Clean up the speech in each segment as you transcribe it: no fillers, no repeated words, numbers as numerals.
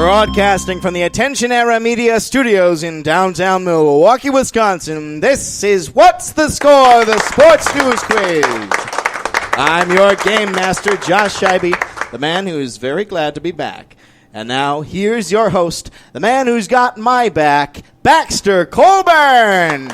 Broadcasting from the Attention Era Media Studios in downtown Milwaukee, Wisconsin, this is What's the Score, the Sports News Quiz. I'm your Game Master, Josh Scheibe, the man who's very glad to be back. And now, here's your host, the man who's got my back, Baxter Colburn.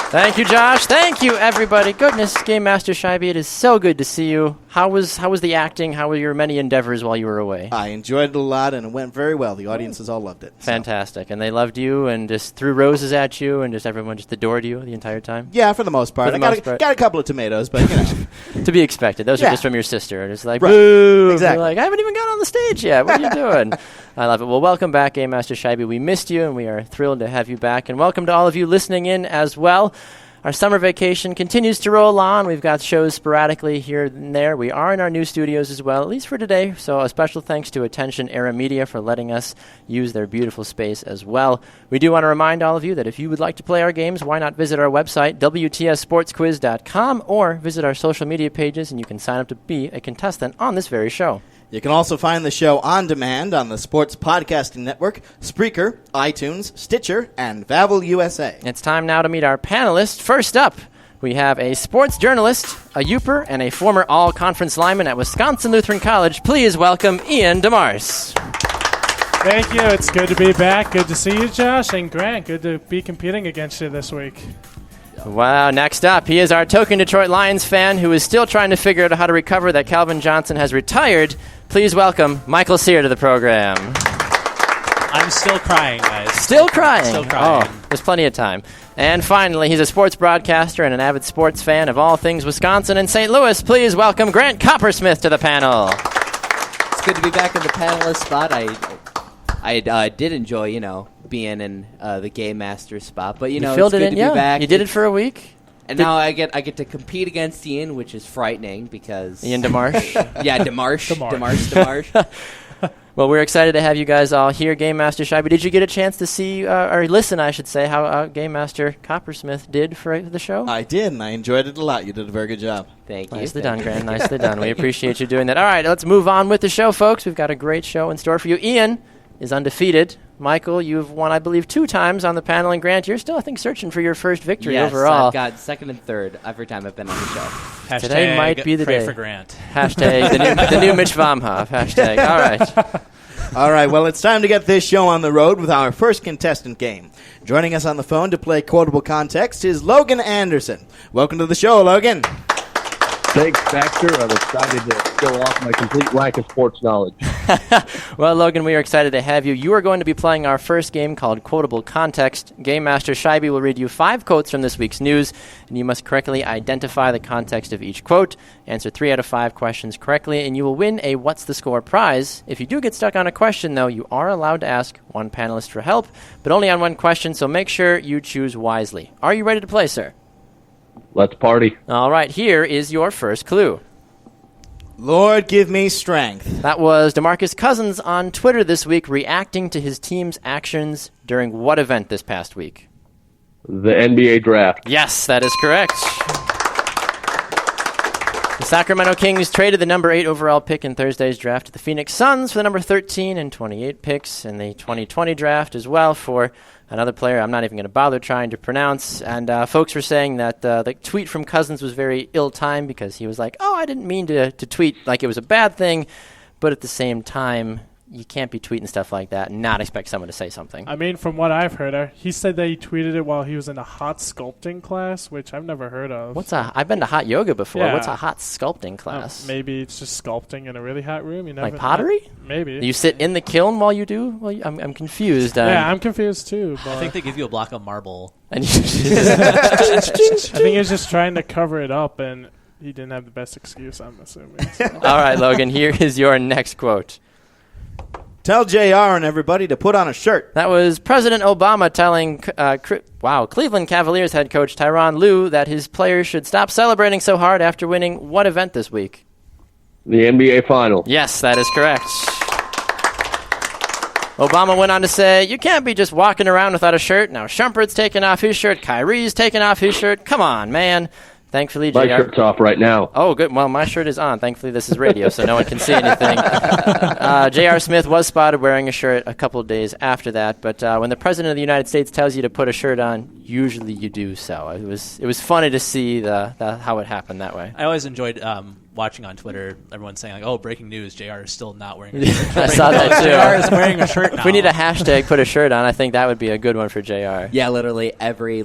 Thank you, Josh. Thank you, everybody. Goodness, Game Master Scheibe, it is so good to see you. How was the acting? How were your many endeavors while you were away? I enjoyed it a lot, and it went very well. The audiences all loved it. So. Fantastic. And they loved you and just threw roses at you, and just everyone just adored you the entire time? Yeah, for the most part. I got a couple of tomatoes, but, you know. To be expected. Those are just from your sister. It's like, right. Boo! Exactly. You're like, I haven't even got on the stage yet. What are you doing? I love it. Well, welcome back, Game Master Scheibe. We missed you, and we are thrilled to have you back. And welcome to all of you listening in as well. Our summer vacation continues to roll on. We've got shows sporadically here and there. We are in our new studios as well, at least for today. So a special thanks to Attention Era Media for letting us use their beautiful space as well. We do want to remind all of you that if you would like to play our games, why not visit our website, WTSSportsQuiz.com, or visit our social media pages, and you can sign up to be a contestant on this very show. You can also find the show on demand on the Sports Podcasting Network, Spreaker, iTunes, Stitcher, and Vavel USA. It's time now to meet our panelists. First up, we have a sports journalist, a Youper, and a former all-conference lineman at Wisconsin Lutheran College. Please welcome Ian DeMars. Thank you. It's good to be back. Good to see you, Josh, and Grant. Good to be competing against you this week. Wow, next up, he is our token Detroit Lions fan who is still trying to figure out how to recover that Calvin Johnson has retired. Please welcome Michael Sear to the program. I'm still crying, guys. Still crying? Still crying. Oh, there's plenty of time. And finally, he's a sports broadcaster and an avid sports fan of all things Wisconsin and St. Louis. Please welcome Grant Coppersmith to the panel. It's good to be back in the panelist spot. I did enjoy, being in the Game Master spot, but you it's filled good it in, to be back. You did it for a week. And now I get to compete against Ian, which is frightening because Ian DeMarsh. Yeah, DeMarsh. Well, we're excited to have you guys all here, Game Master Scheibe. Did you get a chance to see, or listen, I should say, how Game Master Coppersmith did for the show? I did, and I enjoyed it a lot. You did a very good job. Thank you. Nicely done, Grant. Nicely done. We appreciate you doing that. All right, let's move on with the show, folks. We've got a great show in store for you. Ian is undefeated. Michael, you've won, I believe, 2 times on the panel, and Grant, you're still, I think, searching for your first victory overall. I've got second and third every time I've been on the show. Hashtag Today might be the pray day. for Grant. Hashtag the new Mitch Vomhoff. Hashtag. All right. All right, well, it's time to get this show on the road with our first contestant game. Joining us on the phone to play Quotable Context is Logan Anderson. Welcome to the show, Logan. Thanks, Baxter. I'm excited to show off my complete lack of sports knowledge. Well, Logan, we are excited to have you. You are going to be playing our first game called Quotable Context. Game Master Scheibe will read you 5 quotes from this week's news, and you must correctly identify the context of each quote, answer 3 out of 5 questions correctly, and you will win a What's the Score prize. If you do get stuck on a question, though, you are allowed to ask one panelist for help, but only on one question, so make sure you choose wisely. Are you ready to play, sir? Let's party. All right, here is your first clue. Lord, give me strength. That was DeMarcus Cousins on Twitter this week reacting to his team's actions during what event this past week? The NBA draft. Yes, that is correct. The Sacramento Kings traded the number 8 overall pick in Thursday's draft to the Phoenix Suns for the number 13 and 28 picks in the 2020 draft as well for another player I'm not even going to bother trying to pronounce. And folks were saying that the tweet from Cousins was very ill-timed because he was like, I didn't mean to tweet like it was a bad thing, but at the same time, you can't be tweeting stuff like that and not expect someone to say something. I mean, from what I've heard, he said that he tweeted it while he was in a hot sculpting class, which I've never heard of. I've been to hot yoga before. Yeah. What's a hot sculpting class? Maybe it's just sculpting in a really hot room. You never like pottery? Maybe. You sit in the kiln while you do? Well, I'm confused. Yeah, I'm confused too. But I think they give you a block of marble. And I think he's just trying to cover it up, and he didn't have the best excuse, I'm assuming. So. All right, Logan, here is your next quote. Tell JR and everybody to put on a shirt. That was President Obama telling Cleveland Cavaliers head coach Tyronn Lue that his players should stop celebrating so hard after winning what event this week? The NBA Final. Yes, that is correct. Obama went on to say, you can't be just walking around without a shirt. Now Shumpert's taking off his shirt. Kyrie's taking off his shirt. Come on, man. Thankfully, My JR... shirt's off right now. Oh, good. Well, my shirt is on. Thankfully, this is radio, so no one can see anything. J.R. Smith was spotted wearing a shirt a couple of days after that, but when the President of the United States tells you to put a shirt on, usually you do so. It was funny to see how it happened that way. I always enjoyed watching on Twitter, everyone saying, like, oh, breaking news, JR is still not wearing a shirt. I saw that, too. JR is wearing a shirt now. If we need a hashtag put a shirt on, I think that would be a good one for JR. Yeah, literally every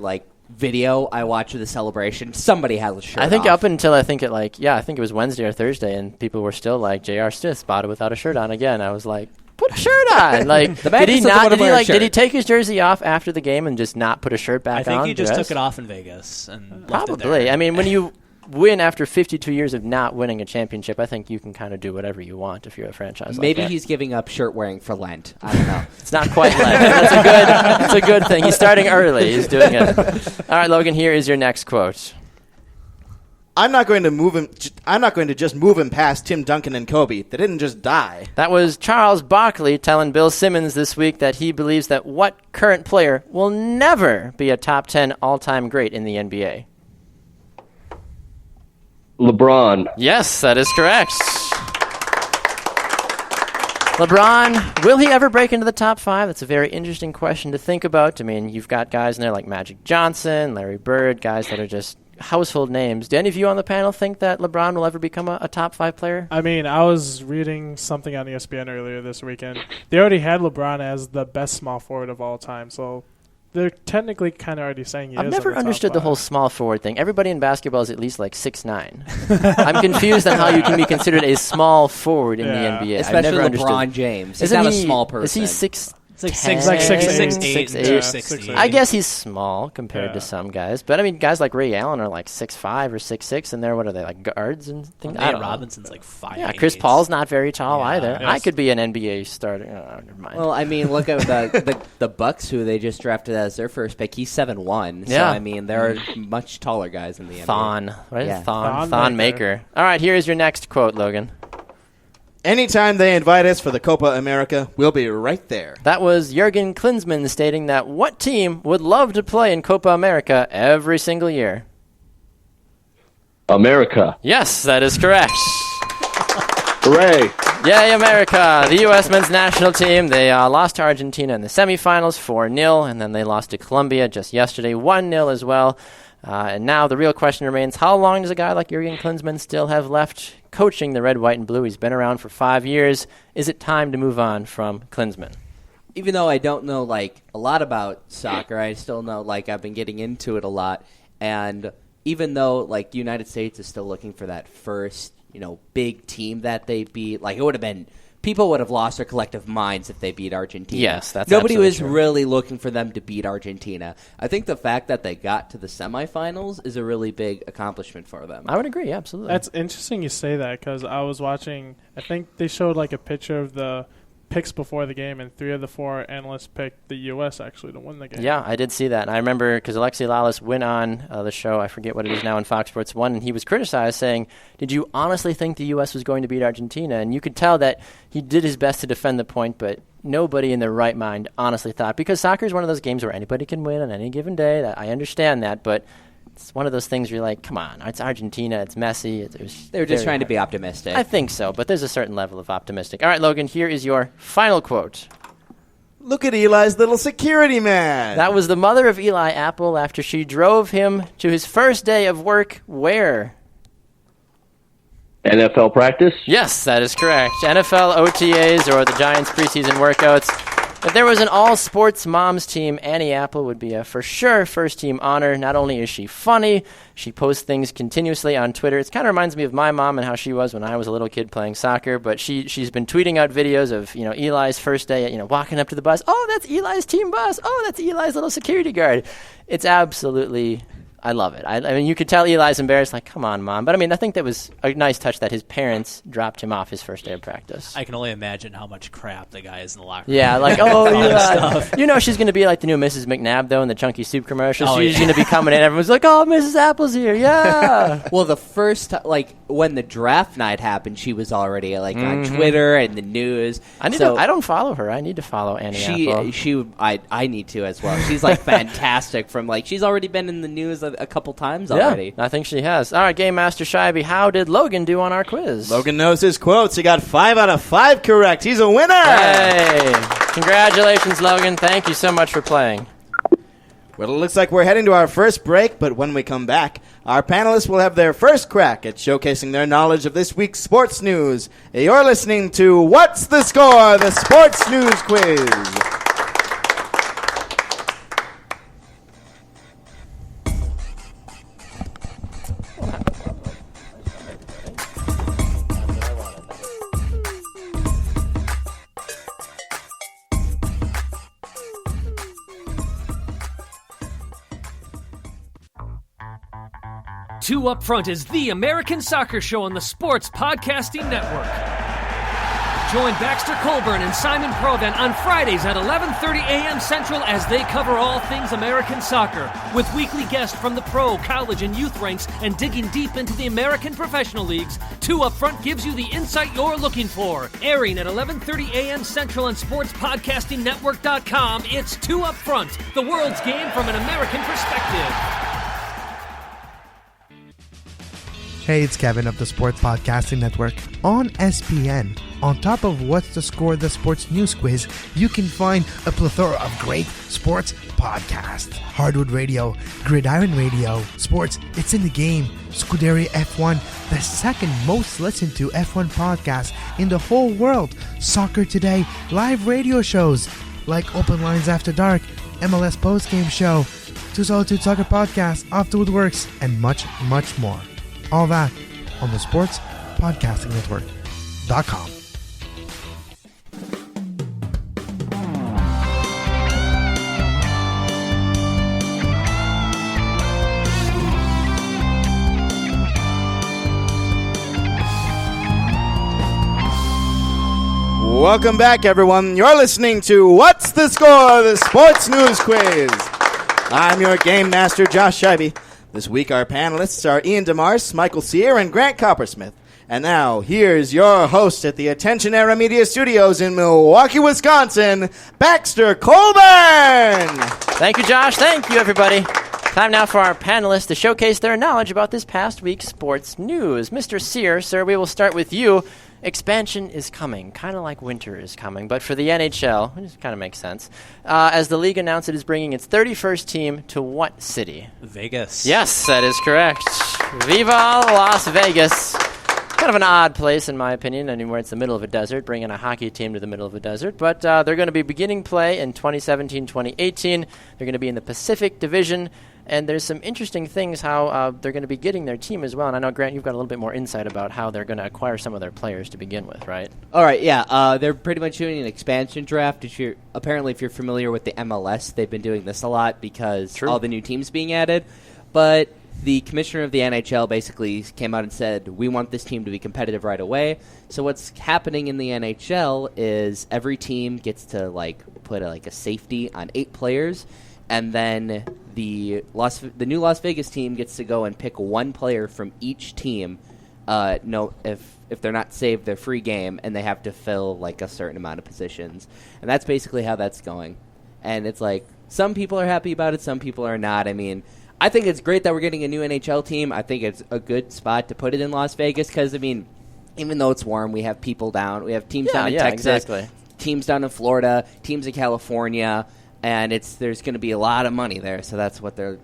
video I watch of the celebration, somebody has a shirt. I think off. up until I think it was Wednesday or Thursday, and people were still like, J.R. Smith spotted without a shirt on again. I was like, put a shirt on. Like, did he take his jersey off after the game and just not put a shirt back on? I think he just took it off in Vegas and left it Probably. there. I mean, when you win after 52 years of not winning a championship, I think you can kind of do whatever you want if you're a franchise. Maybe like that. he's giving up shirt wearing for Lent. I don't know. It's not quite Lent. That's a good thing. He's starting early. He's doing it. All right, Logan, here is your next quote. I'm not going to just move him past Tim Duncan and Kobe. They didn't just die. That was Charles Barkley telling Bill Simmons this week that he believes that what current player will never be a top 10 all-time great in the NBA? LeBron. Yes, that is correct. LeBron, will he ever break into the top 5? That's a very interesting question to think about. I mean, you've got guys in there like Magic Johnson, Larry Bird, guys that are just household names. Do any of you on the panel think that LeBron will ever become a top 5 player? I mean, I was reading something on ESPN earlier this weekend. They already had LeBron as the best small forward of all time, so they're technically kind of already saying he is. I've never on the top understood the 5. whole small forward thing. Everybody in basketball is at least like 6'9". I'm confused on how you can be considered a small forward in the NBA. Especially I've never LeBron understood. James. He's not a small person. Is he 6'10"? It's like 6'8". 6'8", Yeah, 6'8". 6'8". I guess he's small compared Yeah. to some guys. But, I mean, guys like Ray Allen are like 6'5" or 6'6", and they're, what are they, like guards and things? I Nate don't know. Robinson's like 5'8". Yeah, Chris Paul's not very tall Yeah. either. Yes. I could be an NBA starter. Oh, never mind. Well, I mean, look at the Bucks, who they just drafted as their first pick. He's 7'1". So, Yeah. I mean, there are much taller guys in the NBA. Thon. Right? Yeah. Thon Maker. All right, here is your next quote, Logan. Anytime they invite us for the Copa America, we'll be right there. That was Jurgen Klinsmann stating that what team would love to play in Copa America every single year? America. Yes, that is correct. Hooray. Yay, America! The U.S. men's national team, they lost to Argentina in the semifinals 4-0, and then they lost to Colombia just yesterday 1-0 as well. And now the real question remains, how long does a guy like Jurgen Klinsmann still have left coaching the red, white, and blue? He's been around for 5 years. Is it time to move on from Klinsmann? Even though I don't know, a lot about soccer, I still know, I've been getting into it a lot. And even though, the United States is still looking for that first, big team that they beat, it would have been... People would have lost their collective minds if they beat Argentina. Yes, that's Nobody absolutely was true. really looking for them to beat Argentina. I think the fact that they got to the semifinals is a really big accomplishment for them. I would agree, absolutely. That's interesting you say that, because I was watching, I think they showed a picture of the picks before the game, and 3 of the 4 analysts picked the U.S. actually to win the game. Yeah, I did see that. And I remember because Alexi Lalas went on the show, I forget what it is now on Fox Sports 1, and he was criticized saying, did you honestly think the U.S. was going to beat Argentina? And you could tell that he did his best to defend the point, but nobody in their right mind honestly thought, because soccer is one of those games where anybody can win on any given day. That I understand that, but it's one of those things where you're like, come on, it's Argentina, it's Messi. They were just trying to be optimistic. I think so, but there's a certain level of optimistic. All right, Logan, here is your final quote. Look at Eli's little security man. That was the mother of Eli Apple after she drove him to his first day of work where? NFL practice. Yes, that is correct. NFL OTAs or the Giants preseason workouts. If there was an all-sports moms team, Annie Apple would be a for sure first-team honor. Not only is she funny, she posts things continuously on Twitter. It kind of reminds me of my mom and how she was when I was a little kid playing soccer. But she's been tweeting out videos of Eli's first day, walking up to the bus. Oh, that's Eli's team bus. Oh, that's Eli's little security guard. It's absolutely. I love it. I mean, you could tell Eli's embarrassed, like, come on, Mom. But, I mean, I think that was a nice touch that his parents dropped him off his first day of practice. I can only imagine how much crap the guy is in the locker room. Yeah, like, oh, Eli. She's going to be like the new Mrs. McNabb, though, in the Chunky Soup commercial. Oh, She's yeah. going to be coming in. Everyone's like, oh, Mrs. Apple's here. Yeah. Well, the first when the draft night happened, she was already on Twitter and the news. I don't follow her. I need to follow Annie Apple. I need to as well. She's fantastic. From she's already been in the news a couple times already. I think she has. All right, Game Master Scheibe, how did Logan do on our quiz? Logan knows his quotes. He got 5 out of 5 correct. He's a winner. Hey, congratulations, Logan. Thank you so much for playing. Well, it looks like we're heading to our first break, but when we come back, our panelists will have their first crack at showcasing their knowledge of this week's sports news. You're listening to What's the Score? The Sports News Quiz. Two Up Front is the American soccer show on the Sports Podcasting Network. Join Baxter Colburn and Simon Provan on Fridays at 11:30 a.m. Central as they cover all things American soccer, with weekly guests from the pro, college, and youth ranks and digging deep into the American professional leagues. Two Up Front gives you the insight you're looking for. Airing at 11:30 a.m. Central on SportsPodcastingNetwork.com, it's Two Up Front, the world's game from an American perspective. Hey, it's Kevin of the Sports Podcasting Network on SPN. On top of What's the Score, the Sports News Quiz, you can find a plethora of great sports podcasts. Hardwood Radio, Gridiron Radio, Sports, It's in the Game, Scuderia F1, the second most listened to F1 podcast in the whole world, Soccer Today, live radio shows like Open Lines After Dark, MLS Postgame Show, 202 Soccer Podcast, Off the Woodworks, and much, much more. All that on the Sports Podcasting Network.com. Welcome back, everyone. You're listening to What's the Score? The Sports News Quiz. I'm your Game Master, Josh Scheibe. This week, our panelists are Ian DeMars, Michael Sear, and Grant Coppersmith. And now, here's your host at the Attention Era Media Studios in Milwaukee, Wisconsin, Baxter Colburn! Thank you, Josh. Thank you, everybody. Time now for our panelists to showcase their knowledge about this past week's sports news. Mr. Sear, sir, we will start with you. Expansion is coming, kind of like winter is coming, but for the NHL, which kind of makes sense, as the league announced it is bringing its 31st team to what city? Vegas. Yes, that is correct. Viva Las Vegas. Kind of an odd place, in my opinion, anywhere it's the middle of a desert, bringing a hockey team to the middle of a desert, but they're going to be beginning play in 2017-2018. They're going to be in the Pacific Division, and there's some interesting things how they're going to be getting their team as well. And I know, Grant, you've got a little bit more insight about how they're going to acquire some of their players to begin with, right? All right, yeah. They're pretty much doing an expansion draft. If you're familiar with the MLS, they've been doing this a lot because all the new teams being added. But the commissioner of the NHL basically came out and said, we want this team to be competitive right away. So what's happening in the NHL is every team gets to put a safety on 8 players. And then the new Las Vegas team gets to go and pick one player from each team. If they're not saved, they're free game, and they have to fill a certain amount of positions. And that's basically how that's going. And it's some people are happy about it, some people are not. I mean, I think it's great that we're getting a new NHL team. I think it's a good spot to put it in Las Vegas because, I mean, even though it's warm, we have people down. We have teams down in Texas, teams down in Florida, teams in California. And there's going to be a lot of money there, so that's what they're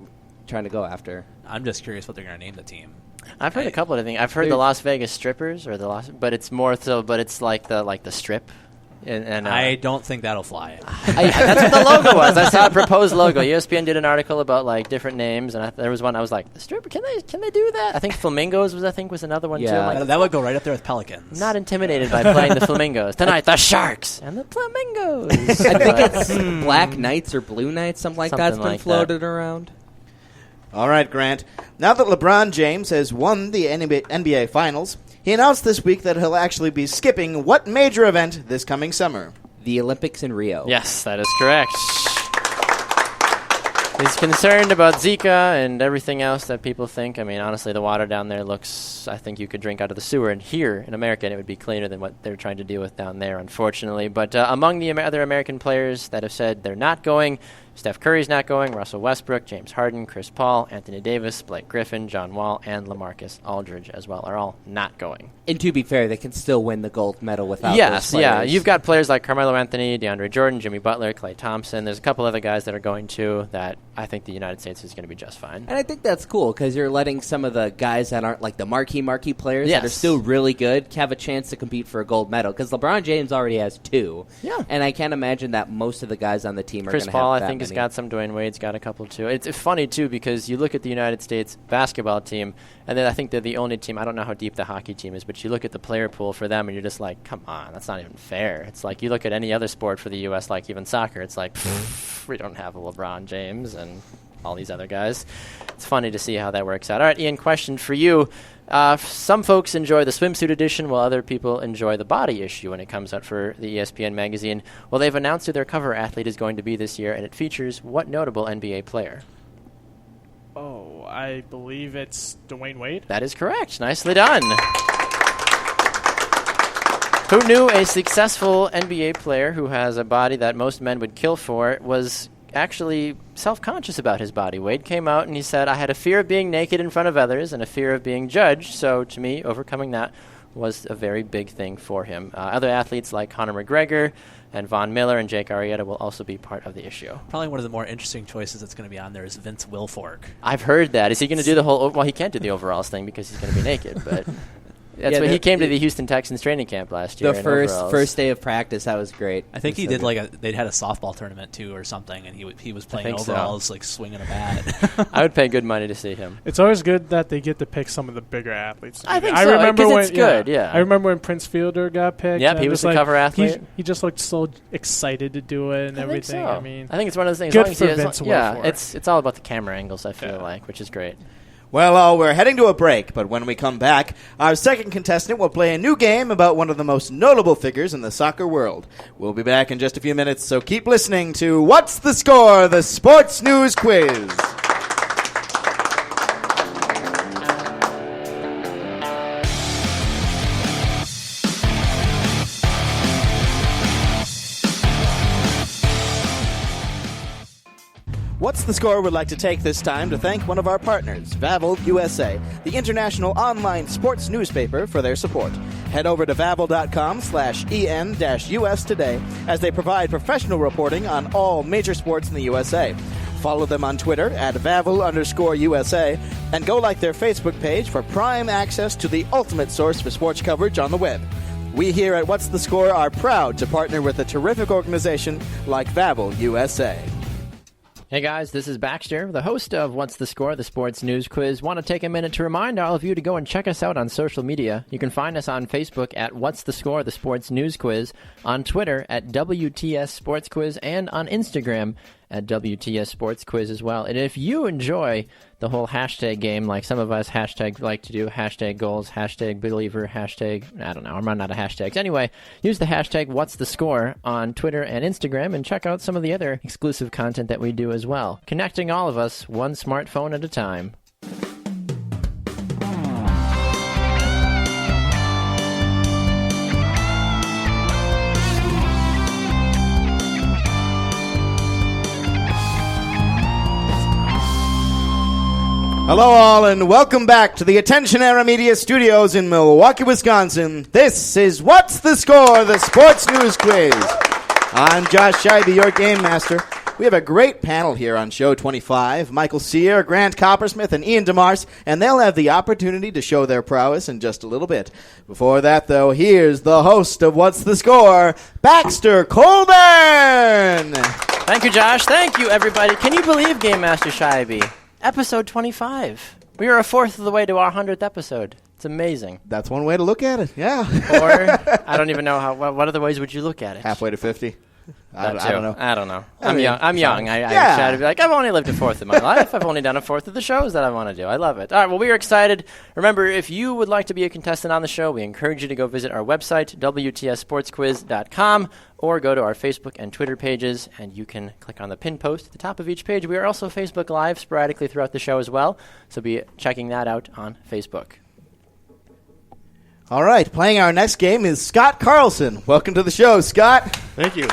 trying to go after. I'm just curious what they're going to name the team. I've heard a couple of things. I've heard the Las Vegas Strippers, but it's more so. But it's like the strip. And I don't think that'll fly. That's what the logo was. I saw a proposed logo. ESPN did an article about different names, and there was one I was like, the stripper. Can they do that? I think Flamingos was another one too. That would go right up there with Pelicans. Not intimidated by playing the Flamingos tonight. The Sharks and the Flamingos. I think it's Black Knights or Blue Knights, something like that's been floated around. All right, Grant. Now that LeBron James has won the NBA Finals, he announced this week that he'll actually be skipping what major event this coming summer? The Olympics in Rio. Yes, that is correct. He's concerned about Zika and everything else that people think. I mean, honestly, the water down there I think you could drink out of the sewer. And here in America, and it would be cleaner than what they're trying to deal with down there, unfortunately. But among the other American players that have said they're not going, Steph Curry's not going, Russell Westbrook, James Harden, Chris Paul, Anthony Davis, Blake Griffin, John Wall, and LaMarcus Aldridge as well are all not going. And to be fair, they can still win the gold medal without those Yes, players. yeah. You've got players like Carmelo Anthony, DeAndre Jordan, Jimmy Butler, Klay Thompson. There's a couple other guys that are going to that I think the United States is going to be just fine. And I think that's cool because you're letting some of the guys that aren't like the marquee players Yes. that are still really good have a chance to compete for a gold medal because LeBron James already has 2. Yeah. And I can't imagine that most of the guys on the team are going Chris to Paul, have that I think, has many. got some. Dwayne Wade's got a couple, too. It's funny, too, because you look at the United States basketball team, and then I think they're the only team. I don't know how deep the hockey team is, but you look at the player pool for them, and you're just like, come on, that's not even fair. It's like you look at any other sport for the U.S., like even soccer, it's like, we don't have a LeBron James and all these other guys. It's funny to see how that works out. All right, Ian, question for you. Some folks enjoy the swimsuit edition while other people enjoy the body issue when it comes out for the ESPN magazine. Well, they've announced who their cover athlete is going to be this year, and it features what notable NBA player? Oh, I believe it's Dwayne Wade. That is correct. Nicely done. Who knew a successful NBA player who has a body that most men would kill for was actually self-conscious about his body? Wade came out and he said, I had a fear of being naked in front of others and a fear of being judged, so to me, overcoming that was a very big thing for him. Other athletes like Conor McGregor and Von Miller and Jake Arrieta will also be part of the issue. Probably one of the more interesting choices that's going to be on there is Vince Wilfork. I've heard that. Is he going to do the whole... Well, he can't do the overalls thing because he's going to be naked, but... That's when he came to the Houston Texans training camp last year. The first day of practice, that was great. I think he did they'd had a softball tournament too or something, and he was playing overalls, like swinging a bat. I would pay good money to see him. It's always good that they get to pick some of the bigger athletes. I think so, because it's good, yeah. I remember when Prince Fielder got picked. Yep, he was the cover athlete. He just looked so excited to do it and everything. So. I mean, I think it's one of those things. Good for Vince Wilfork. Yeah, it's all about the camera angles, I feel like, which is great. Well, we're heading to a break, but when we come back, our second contestant will play a new game about one of the most notable figures in the soccer world. We'll be back in just a few minutes, so keep listening to What's the Score, the Sports News Quiz. What's the Score would like to take this time to thank one of our partners, Vavel USA, the international online sports newspaper, for their support. Head over to vavel.com/en-US today as they provide professional reporting on all major sports in the USA. Follow them on Twitter at @Vavel_USA and go like their Facebook page for prime access to the ultimate source for sports coverage on the web. We here at What's the Score are proud to partner with a terrific organization like Vavel USA. Hey guys, this is Baxter, the host of What's the Score, the Sports News Quiz. Want to take a minute to remind all of you to go and check us out on social media. You can find us on Facebook at What's the Score, the Sports News Quiz, on Twitter at WTS Sports Quiz, and on Instagram at WTS Sports Quiz as well. And if you enjoy the whole hashtag game, like some of us like to do, hashtag goals, hashtag believer, hashtag, I don't know, I'm running out of hashtags. Anyway, use the hashtag What's the Score on Twitter and Instagram and check out some of the other exclusive content that we do as well. Connecting all of us one smartphone at a time. Hello all, and welcome back to the Attention Era Media Studios in Milwaukee, Wisconsin. This is What's the Score, the Sports News Quiz. I'm Josh Scheibe, your game master. We have a great panel here on Show 25. Michael Sear, Grant Coppersmith, and Ian DeMars, and they'll have the opportunity to show their prowess in just a little bit. Before that, though, here's the host of What's the Score, Baxter Colburn. Thank you, Josh. Thank you, everybody. Can you believe Game Master Scheibe? Episode 25. We are a fourth of the way to our 100th episode. It's amazing. That's one way to look at it, yeah. Or, I don't even know how. What other ways would you look at it? Halfway to 50. I don't know. I don't know. I mean, young. I'm young. I try to be like, I've only lived a fourth of my life. I've only done a fourth of the shows that I want to do. I love it. All right, well, we are excited. Remember, if you would like to be a contestant on the show, we encourage you to go visit our website, WTSSportsQuiz.com, or go to our Facebook and Twitter pages, and you can click on the pin post at the top of each page. We are also Facebook Live sporadically throughout the show as well, so be checking that out on Facebook. All right, playing our next game is Scott Carlson. Welcome to the show, Scott. Thank you.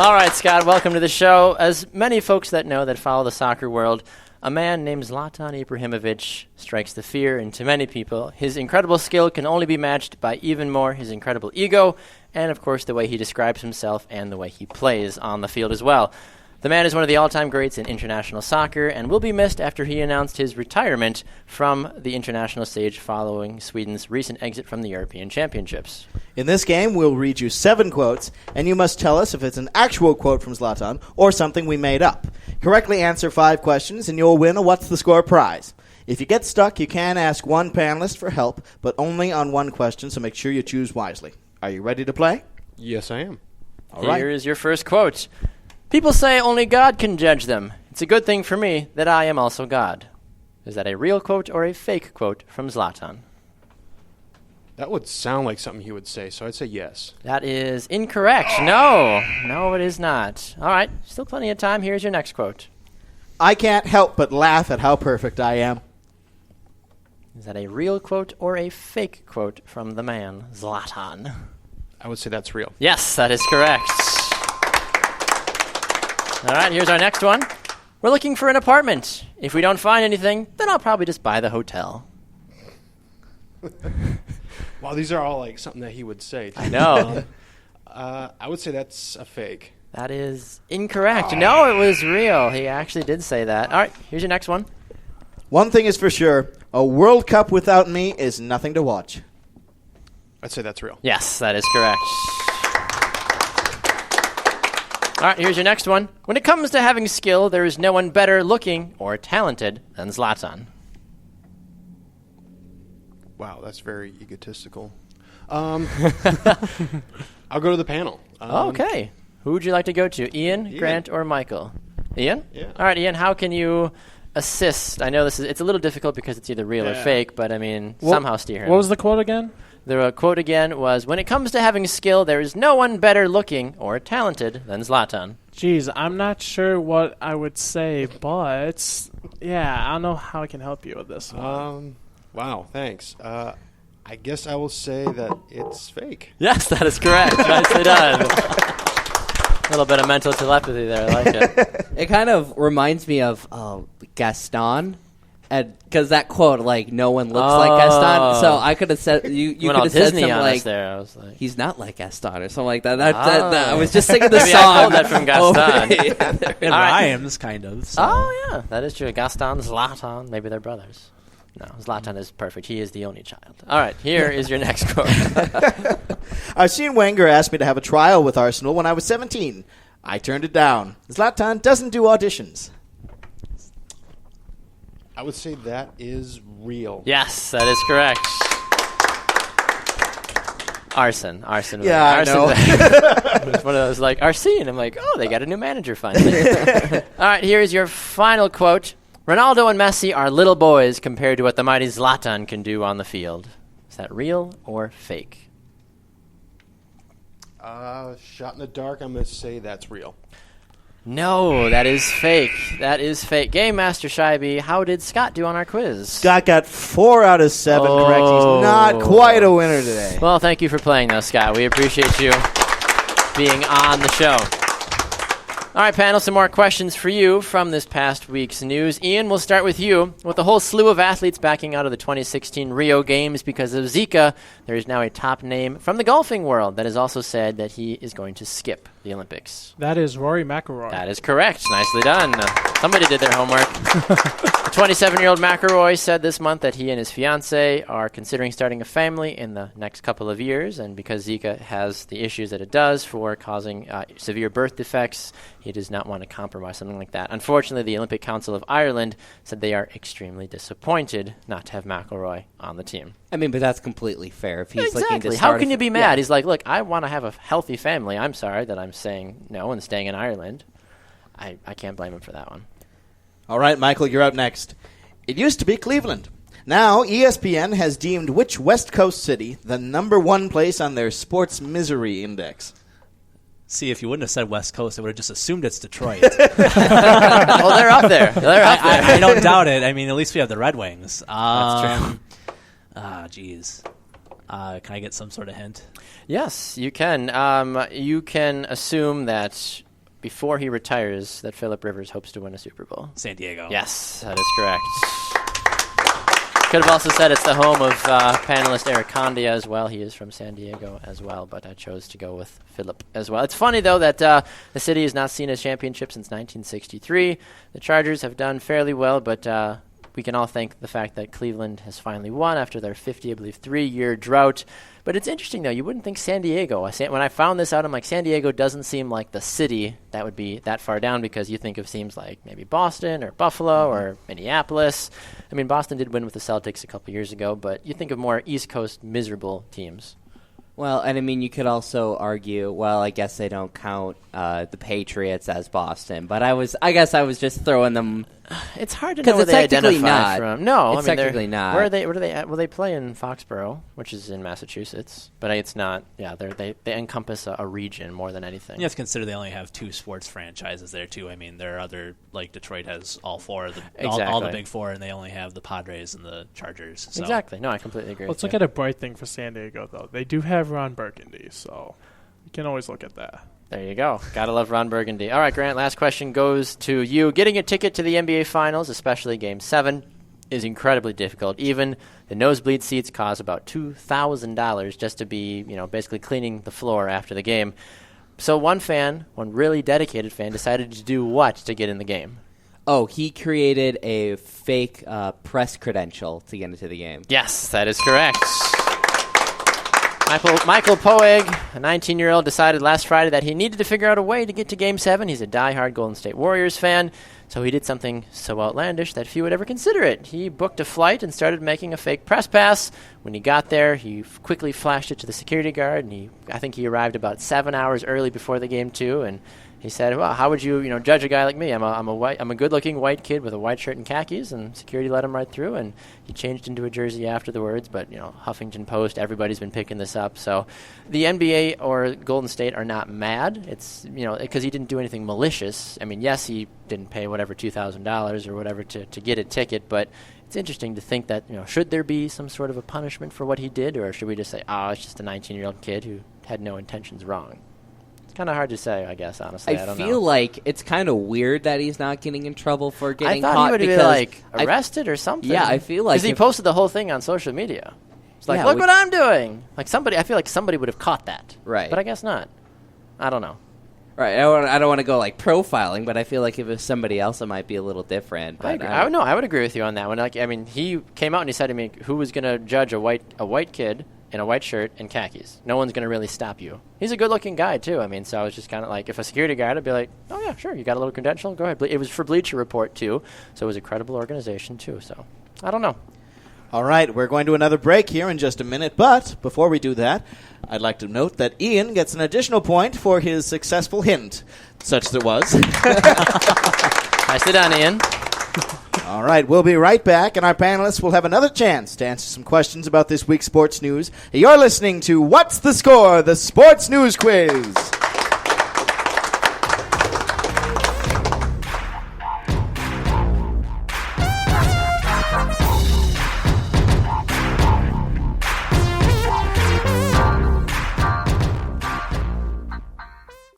All right, Scott, welcome to the show. As many folks that know that follow the soccer world, a man named Zlatan Ibrahimovic strikes the fear into many people. His incredible skill can only be matched by even more his incredible ego and, of course, the way he describes himself and the way he plays on the field as well. The man is one of the all-time greats in international soccer and will be missed after he announced his retirement from the international stage following Sweden's recent exit from the European Championships. In this game, we'll read you 7 quotes, and you must tell us if it's an actual quote from Zlatan or something we made up. Correctly answer 5 questions, and you'll win a What's the Score prize. If you get stuck, you can ask one panelist for help, but only on one question, so make sure you choose wisely. Are you ready to play? Yes, I am. All right. Here is your first quote. People say only God can judge them. It's a good thing for me that I am also God. Is that a real quote or a fake quote from Zlatan? That would sound like something he would say, so I'd say yes. That is incorrect. No, it is not. All right, still plenty of time. Here's your next quote. I can't help but laugh at how perfect I am. Is that a real quote or a fake quote from the man, Zlatan? I would say that's real. Yes, that is correct. All right, here's our next one. We're looking for an apartment. If we don't find anything, then I'll probably just buy the hotel. Wow, these are all like something that he would say. I know. I would say that's a fake. That is incorrect. No, it was real. He actually did say that. All right, here's your next one. One thing is for sure, a World Cup without me is nothing to watch. I'd say that's real. Yes, that is correct. All right, here's your next one. When it comes to having skill, there is no one better looking or talented than Zlatan. Wow, that's very egotistical. I'll go to the panel. Okay. Who would you like to go to, Ian, Grant, or Michael? Ian? Yeah. All right, Ian, how can you assist? I know it's a little difficult because it's either real or fake, but, I mean, somehow steer him. What was the quote again? The quote again was, when it comes to having skill, there is no one better looking or talented than Zlatan. Geez, I'm not sure what I would say, but yeah, I don't know how I can help you with this one. Wow, thanks. I guess I will say that it's fake. Yes, that is correct. Nicely done. A little bit of mental telepathy there. I like it. It kind of reminds me of Gaston. Because that quote, like, no one looks like Gaston. So I could have said, you could have said something like, there. I was like, he's not like Gaston or something like that. I was just singing the maybe song. I pulled that from Gaston. It rhymes, kind of. So. Oh, yeah, that is true. Gaston, Zlatan, maybe they're brothers. No, Zlatan is perfect. He is the only child. All right, here is your next quote. Arsene Wenger asked me to have a trial with Arsenal when I was 17. I turned it down. Zlatan doesn't do auditions. I would say that is real. Yes, that is correct. Arsene. Yeah, I know. It's one of those like, Arsene. I'm like, oh, they got a new manager finally. All right, here is your final quote. Ronaldo and Messi are little boys compared to what the mighty Zlatan can do on the field. Is that real or fake? Shot in the dark, I'm going to say that's real. No, that is fake. That is fake. Game Master Scheibe, how did Scott do on our quiz? Scott got 4 out of 7 correct. He's not quite a winner today. Well, thank you for playing, though, Scott. We appreciate you being on the show. All right, panel, some more questions for you from this past week's news. Ian, we'll start with you. With a whole slew of athletes backing out of the 2016 Rio Games because of Zika, there is now a top name from the golfing world that has also said that he is going to skip the Olympics. That is Rory McIlroy. That is correct. Nicely done. Somebody did their homework. The 27-year-old McIlroy said this month that he and his fiancée are considering starting a family in the next couple of years, and because Zika has the issues that it does for causing severe birth defects, he does not want to compromise something like that. Unfortunately, the Olympic Council of Ireland said they are extremely disappointed not to have McIlroy on the team. I mean, but that's completely fair. If he's exactly. looking to start How can you be mad? He's like, look, I want to have a healthy family. I'm sorry that I'm saying no and staying in Ireland. I can't blame him for that one. All right, Michael, you're up next. It used to be Cleveland. Now, ESPN has deemed which West Coast city the number 1 place on their sports misery index. See, if you wouldn't have said West Coast, I would have just assumed it's Detroit. Well, they're up there. I don't doubt it. I mean, at least we have the Red Wings. That's true. Geez. Can I get some sort of hint? Yes, you can. You can assume that before he retires that Phillip Rivers hopes to win a Super Bowl? San Diego. Yes, that is correct. Could have also said it's the home of panelist Eric Condia as well. He is from San Diego as well, but I chose to go with Phillip as well. It's funny, though, that the city has not seen a championship since 1963. The Chargers have done fairly well, but we can all thank the fact that Cleveland has finally won after their 3-year drought. But it's interesting, though. You wouldn't think San Diego. When I found this out, I'm like, San Diego doesn't seem like the city that would be that far down, because you think of teams like maybe Boston or Buffalo or Minneapolis. I mean, Boston did win with the Celtics a couple years ago, but you think of more East Coast miserable teams. Well, and I mean, you could also argue, well, I guess they don't count the Patriots as Boston, but I guess I was just throwing them. It's hard to know where they identify from. No, it's technically not. Where are they? Well, they play in Foxborough, which is in Massachusetts, but it's not. Yeah, they encompass a region more than anything. You have to consider they only have 2 sports franchises there too. I mean, there are other, like Detroit has all 4 of the all the big 4, and they only have the Padres and the Chargers. So. Exactly. No, I completely agree. Let's look at a bright thing for San Diego, though. They do have Ron Burgundy, so you can always look at that. There you go. Gotta love Ron Burgundy. All right, Grant, last question goes to you. Getting a ticket to the NBA Finals, especially Game 7, is incredibly difficult. Even the nosebleed seats cost about $2,000 just to be, basically cleaning the floor after the game. So one really dedicated fan, decided to do what to get in the game? Oh, he created a fake press credential to get into the game. Yes, that is correct. Michael Poeg, a 19-year-old, decided last Friday that he needed to figure out a way to get to Game 7. He's a diehard Golden State Warriors fan, so he did something so outlandish that few would ever consider it. He booked a flight and started making a fake press pass. When he got there, he quickly flashed it to the security guard, and I think he arrived about 7 hours early before the game, too, and he said, well, how would you, judge a guy like me? I'm a good-looking white kid with a white shirt and khakis, and security let him right through, and he changed into a jersey afterwards. But, Huffington Post, everybody's been picking this up. So the NBA or Golden State are not mad. It's, because he didn't do anything malicious. I mean, yes, he didn't pay whatever $2,000 or whatever to get a ticket, but it's interesting to think that, should there be some sort of a punishment for what he did, or should we just say, it's just a 19-year-old kid who had no intentions wrong? It's kind of hard to say, I guess, honestly. I don't know. I feel like it's kind of weird that he's not getting in trouble for getting caught. I thought he would be, arrested or something. Yeah, I feel like... Because he posted the whole thing on social media. It's like, look what I'm doing! I feel like somebody would have caught that. Right. But I guess not. I don't know. Right. I don't want to go, profiling, but I feel like if it was somebody else, it might be a little different. But I would agree with you on that one. He came out and he said to me, who was going to judge a white kid in a white shirt and khakis? No one's going to really stop you. He's a good-looking guy, too. So I was just kind of like, if a security guard, I'd be like, oh, yeah, sure, you got a little credential? Go ahead. It was for Bleacher Report, too, so it was a credible organization, too. So I don't know. All right, we're going to another break here in just a minute, but before we do that, I'd like to note that Ian gets an additional point for his successful hint, such as it was. Nicely done, Ian. All right, we'll be right back, and our panelists will have another chance to answer some questions about this week's sports news. You're listening to What's the Score, the Sports News Quiz.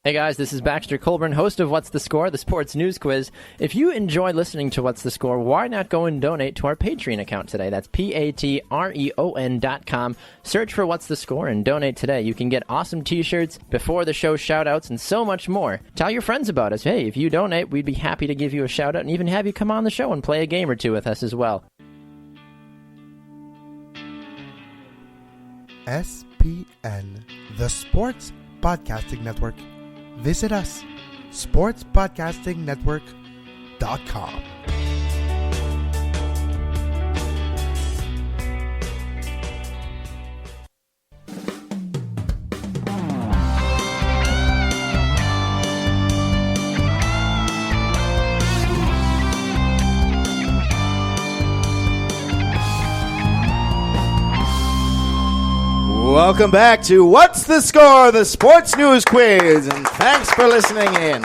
Hey guys, this is Baxter Colburn, host of What's the Score, the Sports News Quiz. If you enjoy listening to What's the Score, why not go and donate to our Patreon account today? That's patreon.com. Search for What's the Score and donate today. You can get awesome t-shirts, before the show shout-outs, and so much more. Tell your friends about us. Hey, if you donate, we'd be happy to give you a shout-out and even have you come on the show and play a game or two with us as well. SPN, the Sports Podcasting Network. Visit us, sportspodcastingnetwork.com. Welcome back to What's the Score, the Sports News Quiz, and thanks for listening in.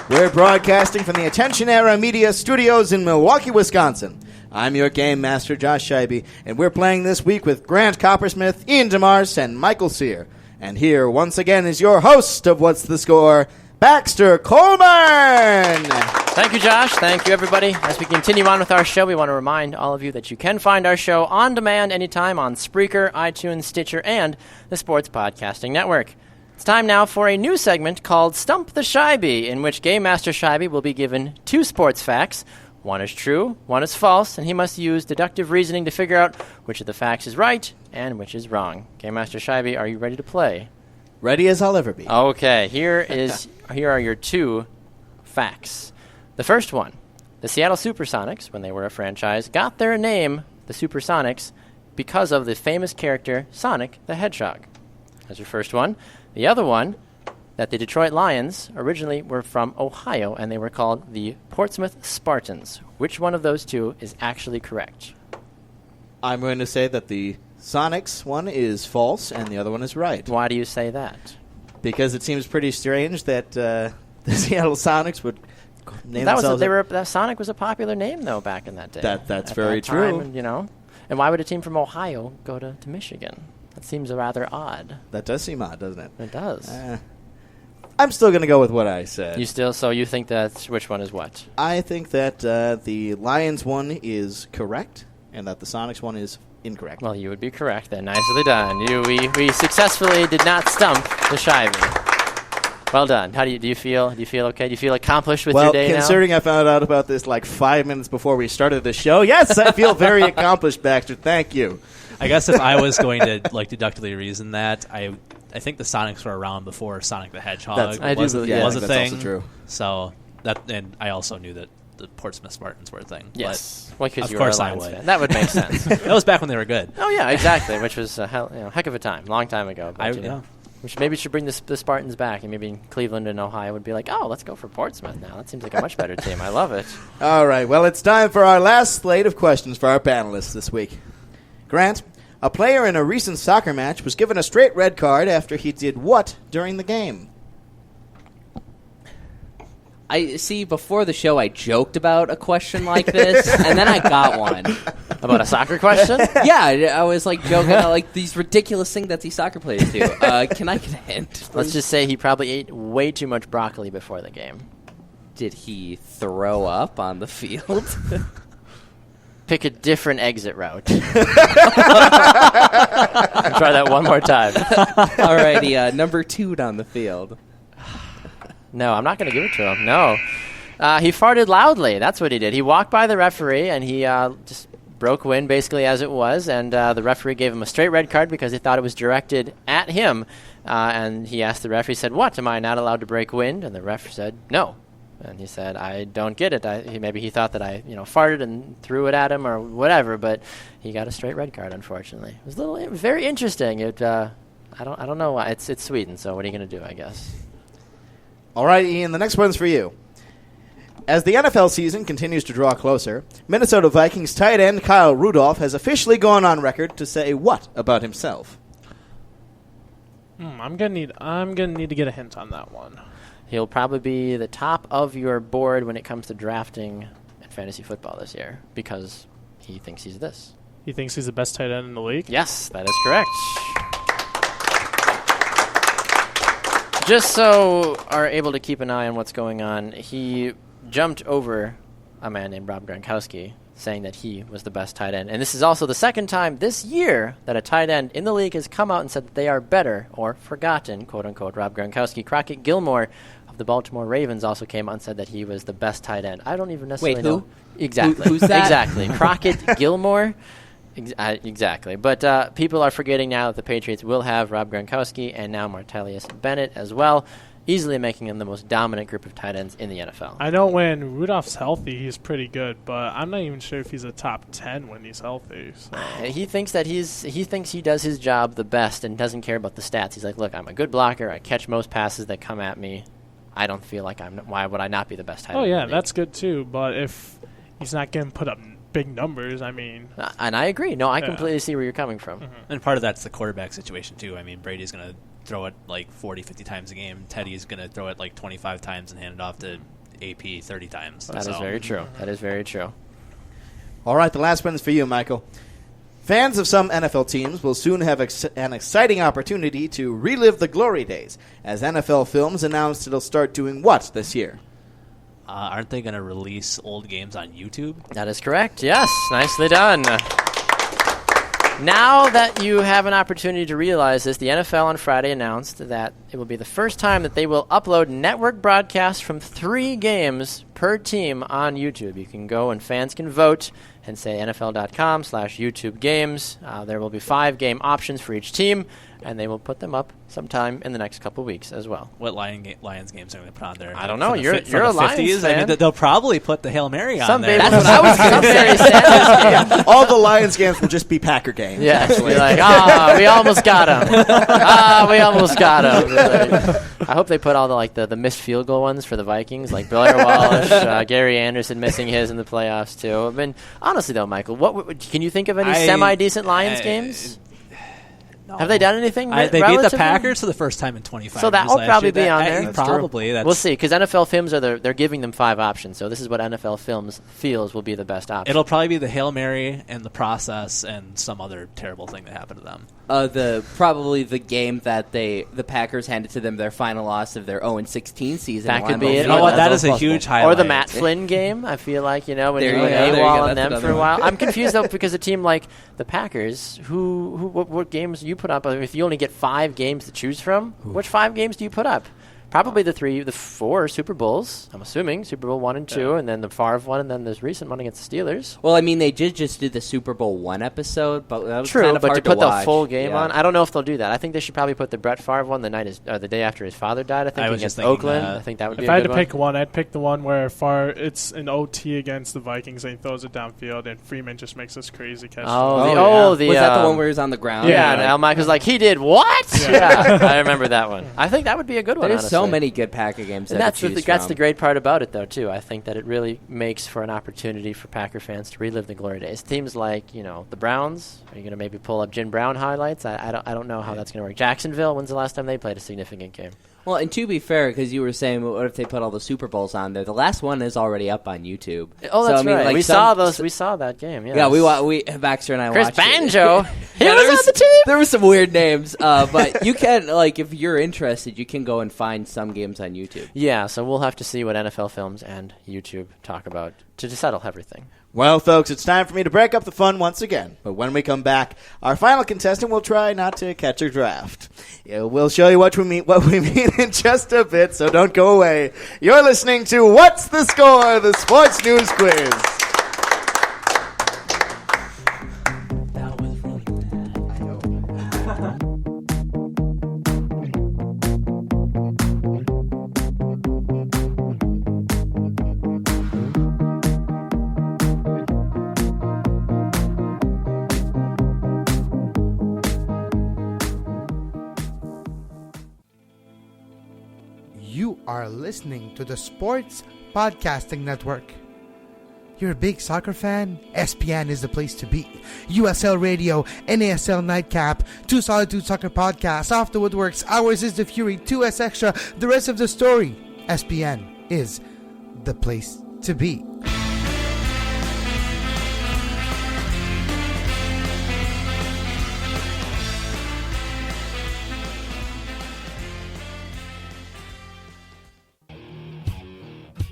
We're broadcasting from the Attention Era Media Studios in Milwaukee, Wisconsin. I'm your game master, Josh Scheibe, and we're playing this week with Grant Coppersmith, Ian DeMars, and Michael Sear. And here, once again, is your host of What's the Score, Baxter Colburn. Thank you, Josh. Thank you, everybody. As we continue on with our show, we want to remind all of you that you can find our show on demand anytime on Spreaker, iTunes, Stitcher, and the Sports Podcasting Network. It's time now for a new segment called Stump the Scheibe, in which Game Master Scheibe will be given 2 sports facts. One is true, one is false, and he must use deductive reasoning to figure out which of the facts is right and which is wrong. Game Master Scheibe, are you ready to play? Ready as I'll ever be. Okay, here are your 2 facts. The first one, the Seattle Supersonics, when they were a franchise, got their name, the Supersonics, because of the famous character Sonic the Hedgehog. That's your first one. The other one, that the Detroit Lions originally were from Ohio, and they were called the Portsmouth Spartans. Which one of those 2 is actually correct? I'm going to say that the Sonics one is false, and the other one is right. Why do you say that? Because it seems pretty strange that the Seattle Sonics would name themselves. Sonic was a popular name, though, back in that day. That's very true. And why would a team from Ohio go to Michigan? That seems rather odd. That does seem odd, doesn't it? It does. I'm still going to go with what I said. So you think that which one is what? I think that the Lions one is correct, and that the Sonics one is incorrect. Well, you would be correct then. Nicely done. We successfully did not stump the Scheibe. Well done. How do you feel? Do you feel okay? Do you feel accomplished with your day now? Well, considering I found out about this like 5 minutes before we started the show, yes, I feel very accomplished, Baxter. Thank you. I guess if I was going to deductively reason that, I think the Sonics were around before Sonic the Hedgehog was a thing. That's also true. So and I also knew that the Portsmouth Spartans were a thing. Yes, of course I would. Fan. That would make sense. That was back when they were good. Oh yeah, exactly. Which was a heck of a time, long time ago. But, which maybe should bring the Spartans back, and maybe Cleveland and Ohio would be like, oh, let's go for Portsmouth now. That seems like a much better team. I love it. All right, well, it's time for our last slate of questions for our panelists this week. Grant, a player in a recent soccer match was given a straight red card after he did what during the game? I see, before the show, I joked about a question like this, and then I got one. About a soccer question? Yeah, I was joking about these ridiculous things that these soccer players do. Can I get a hint, please? Let's just say he probably ate way too much broccoli before the game. Did he throw up on the field? Pick a different exit route. Try that one more time. Alrighty, number 2 down the field. No, I'm not going to give it to him. No. He farted loudly. That's what he did. He walked by the referee, and he just broke wind basically as it was, and the referee gave him a straight red card because he thought it was directed at him. And he asked the referee, said, what, am I not allowed to break wind? And the ref said, no. And he said, I don't get it. Maybe he thought that I farted and threw it at him or whatever, but he got a straight red card, unfortunately. It was very interesting. I don't know why. It's Sweden, so what are you going to do, I guess? All right, Ian, the next one's for you. As the NFL season continues to draw closer, Minnesota Vikings tight end Kyle Rudolph has officially gone on record to say what about himself? I'm gonna need to get a hint on that one. He'll probably be the top of your board when it comes to drafting in fantasy football this year because he thinks he's this. He thinks he's the best tight end in the league? Yes, that is correct. Just so are able to keep an eye on what's going on, he jumped over a man named Rob Gronkowski, saying that he was the best tight end. And this is also the second time this year that a tight end in the league has come out and said that they are better or forgotten, quote-unquote, Rob Gronkowski. Crockett Gilmore of the Baltimore Ravens also came out and said that he was the best tight end. I don't even necessarily know. Exactly. Who's that? Exactly. Crockett Gilmore. Exactly. But people are forgetting now that the Patriots will have Rob Gronkowski and now Martellus Bennett as well, easily making him the most dominant group of tight ends in the NFL. I know when Rudolph's healthy, he's pretty good, but I'm not even sure if he's a top 10 when he's healthy. So. He thinks that he thinks he does his job the best and doesn't care about the stats. He's like, look, I'm a good blocker. I catch most passes that come at me. I don't feel like why would I not be the best tight end? Oh, yeah, that's good too, but if he's not going to put up big numbers, I mean. And I agree. No, I completely see where you're coming from. Mm-hmm. And part of that's the quarterback situation, too. I mean, Brady's going to throw it 40, 50 times a game. Teddy's going to throw it 25 times and hand it off to AP 30 times. That is very true. That is very true. All right, the last one is for you, Michael. Fans of some NFL teams will soon have an exciting opportunity to relive the glory days, as NFL Films announced it'll start doing what this year? Aren't they going to release old games on YouTube? That is correct. Yes, nicely done. Now that you have an opportunity to realize this, the NFL on Friday announced that it will be the first time that they will upload network broadcasts from 3 games per team on YouTube. You can go and fans can vote and say NFL.com/YouTube games. There will be 5 game options for each team, and they will put them up sometime in the next couple weeks as well. What Lions games are going to put on there? I don't know. You're a 50s? Lions fan. I mean, they'll probably put the Hail Mary on there. That's what I was going to say. All the Lions games will just be Packer games. Yeah, actually. We almost got him. We almost got him. I hope they put all the missed field goal ones for the Vikings, like Blair Walsh, Gary Anderson missing his in the playoffs too. I mean, honestly though, Michael, can you think of any semi-decent Lions games? No. Have they done anything? They beat the Packers for the first time in 25 years. So that will probably be on there. Probably. We'll see, because NFL Films they're giving them 5 options. So this is what NFL Films feels will be the best option. It'll probably be the Hail Mary and the process and some other terrible thing that happened to them. Probably the game that the Packers handed to them their final loss of their 0-16 season. That could be it. You know what? That is a huge highlight. Or the Matt Flynn game. I feel like when you went AWOL on them for a while. I'm confused though because a team like the Packers, what games you put up? If you only get 5 games to choose from, which 5 games do you put up? Probably the 4 Super Bowls, I'm assuming. Super Bowl 1 and 2, and then the Favre one, and then this recent one against the Steelers. Well, I mean, they did just do the Super Bowl 1 episode, but that was true, kind of but hard to put watch. The full game on, I don't know if they'll do that. I think they should probably put the Brett Favre one the day after his father died, I think, against Oakland. I think that would be a good one. If I had to pick one, I'd pick the one where it's an OT against the Vikings, and he throws it downfield, and Freeman just makes this crazy catch. Was that the one where he was on the ground? Yeah, and Al Mike was like, he did what? Yeah, I remember that one. I think that would be a good one, There's honestly. so many good Packer games. And that's the great part about it, though, too. I think that it really makes for an opportunity for Packer fans to relive the glory days. Teams like, the Browns, are you going to maybe pull up Jim Brown highlights? I don't know how that's going to work. Jacksonville, when's the last time they played a significant game? Well, and to be fair, because you were saying, what if they put all the Super Bowls on there? The last one is already up on YouTube. Oh, that's right. We saw that game. Yes. Yeah, Baxter and I Chris watched Banjo. it. He was on the team. There were some weird names, but you can, if you're interested, you can go and find some games on YouTube. Yeah, so we'll have to see what NFL Films and YouTube talk about to settle everything. Well, folks, it's time for me to break up the fun once again. But when we come back, our final contestant will try not to catch a draft. We'll show you what we mean in just a bit, so don't go away. You're listening to What's the Score? The Sports News Quiz. You are listening to the Sports Podcasting Network. You're a big soccer fan? SPN is the place to be. USL Radio, NASL Nightcap, 2 Solitude Soccer Podcasts, Off the Woodworks, Ours is the Fury, 2S Extra, the rest of the story. SPN is the place to be.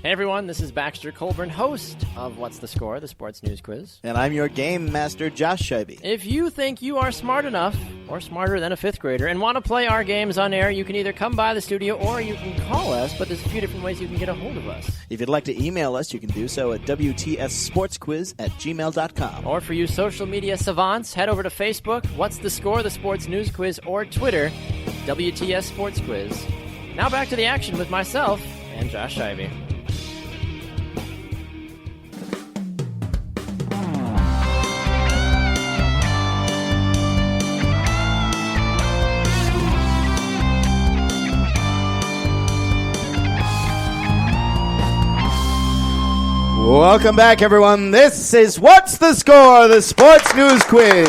Hey everyone, this is Baxter Colburn, host of What's the Score, the Sports News Quiz. And I'm your game master, Josh Scheibe. If you think you are smart enough, or smarter than a 5th grader, and want to play our games on air, you can either come by the studio or you can call us, but there's a few different ways you can get a hold of us. If you'd like to email us, you can do so at WTSSportsQuiz@gmail.com. Or for you social media savants, head over to Facebook, What's the Score, the Sports News Quiz, or Twitter, WTS Sports Quiz. Now back to the action with myself and Josh Scheibe. Welcome back, everyone. This is What's the Score? The Sports News Quiz.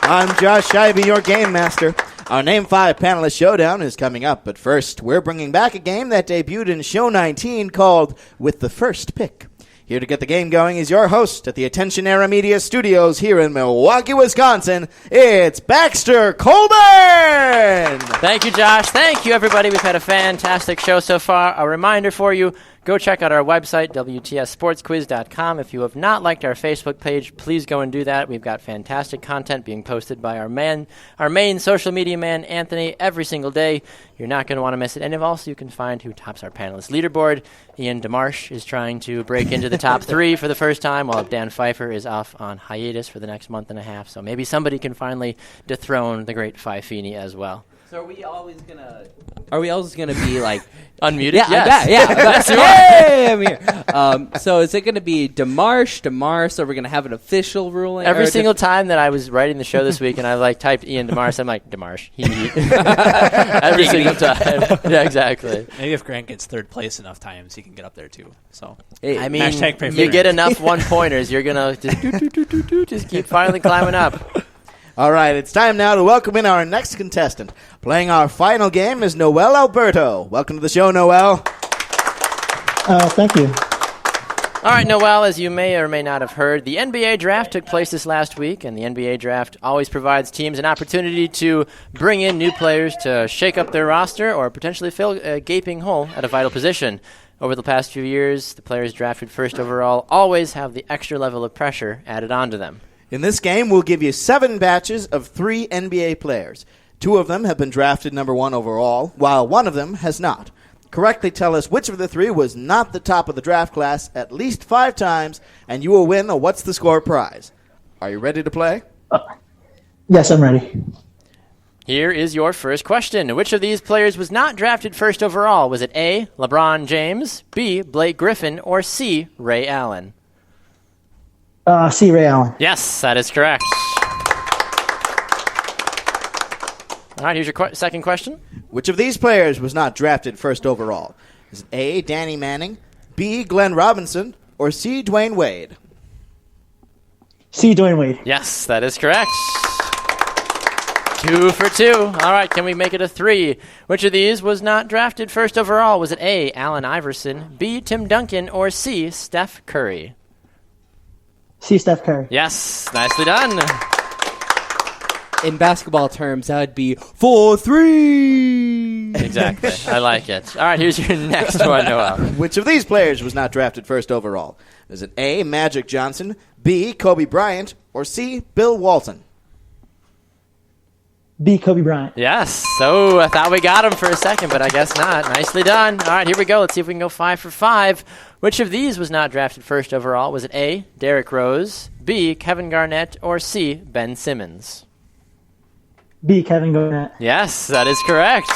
I'm Josh Scheibe, your game master. Our Name 5 panelist showdown is coming up, but first, we're bringing back a game that debuted in Show 19 called With the First Pick. Here to get the game going is your host at the Attention Era Media Studios here in Milwaukee, Wisconsin. It's Baxter Colburn! Thank you, Josh. Thank you, everybody. We've had a fantastic show so far. A reminder for you, go check out our website, WTSSportsQuiz.com. If you have not liked our Facebook page, please go and do that. We've got fantastic content being posted by our main social media man, Anthony, every single day. You're not going to want to miss it. And also you can find who tops our panelist leaderboard. Ian DeMarsh is trying to break into the top 3 for the first time, while Dan Pfeiffer is off on hiatus for the next month and a half. So maybe somebody can finally dethrone the great Pfeifini as well. So are we always gonna be like unmuted? Yeah, Yes, you are. Hey, I'm here. So is it gonna be DeMarsh? Or we're gonna have an official ruling? Every single time that I was writing the show this week and I typed Ian DeMarsh, I'm like, DeMarsh. Every single time. Yeah, exactly. Maybe if Grant gets third place enough times, he can get up there too. So I mean, hashtag pray for you Grant. get enough one-pointers, you're gonna just keep finally climbing up. All right, it's time now to welcome in our next contestant. Playing our final game is Noel Alberto. Welcome to the show, Noel. Thank you. All right, Noel, as you may or may not have heard, the NBA draft took place this last week, and the NBA draft always provides teams an opportunity to bring in new players to shake up their roster or potentially fill a gaping hole at a vital position. Over the past few years, the players drafted first overall always have the extra level of pressure added onto them. In this game, we'll give you 7 batches of 3 NBA players. 2 of them have been drafted number 1 overall, while 1 of them has not. Correctly tell us which of the 3 was not the top of the draft class at least 5 times, and you will win a What's the Score prize. Are you ready to play? Yes, I'm ready. Here is your first question. Which of these players was not drafted first overall? Was it A, LeBron James, B, Blake Griffin, or C, Ray Allen? C. Ray Allen. Yes, that is correct. All right, here's your second question. Which of these players was not drafted first overall? Is it A, Danny Manning, B, Glenn Robinson, or C, Dwayne Wade? C. Dwayne Wade. Yes, that is correct. 2 for 2. All right, can we make it a 3? Which of these was not drafted first overall? Was it A, Allen Iverson, B, Tim Duncan, or C, Steph Curry? C. Steph Curry. Yes, nicely done. In basketball terms, that would be 4-3. Exactly. I like it. All right, here's your next one, Noel. Which of these players was not drafted first overall? Is it A, Magic Johnson, B, Kobe Bryant, or C, Bill Walton? B. Kobe Bryant. Yes. So I thought we got him for a second, but I guess not. Nicely done. All right, here we go. Let's see if we can go 5 for 5. Which of these was not drafted first overall? Was it A, Derrick Rose, B, Kevin Garnett, or C, Ben Simmons? B. Kevin Garnett. Yes, that is correct.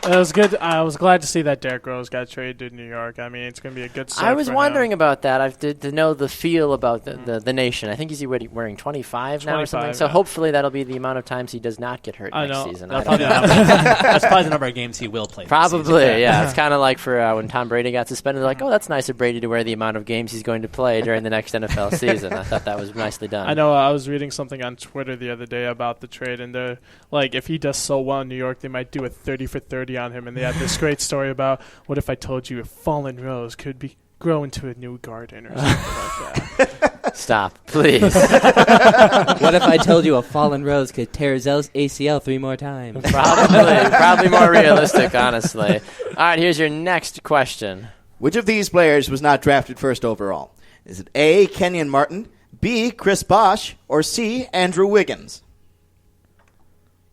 It was good. I was glad to see that Derrick Rose got traded to New York. I mean, it's going to be a good start. I was for wondering him. about that. I did to know the feel about the nation. I think he's wearing 25 now or something. 25, So yeah. hopefully that'll be the amount of times he does not get hurt next season. That's probably the number of games he will play. Probably, yeah. It's kind of like for when Tom Brady got suspended. They're like, oh, that's nice of Brady to wear the amount of games he's going to play during the next NFL season. I thought that was nicely done. I know. I was reading something on Twitter the other day about the trade, and they're like, if he does so well in New York, they might do a 30 for 30 on him, and they had this great story about what if I told you a fallen rose could grow into a new garden or something like that. Stop, please. What if I told you a fallen rose could tear his ACL 3 more times? Probably more realistic, honestly. All right, here's your next question. Which of these players was not drafted first overall? Is it A, Kenyon Martin, B, Chris Bosh, or C, Andrew Wiggins?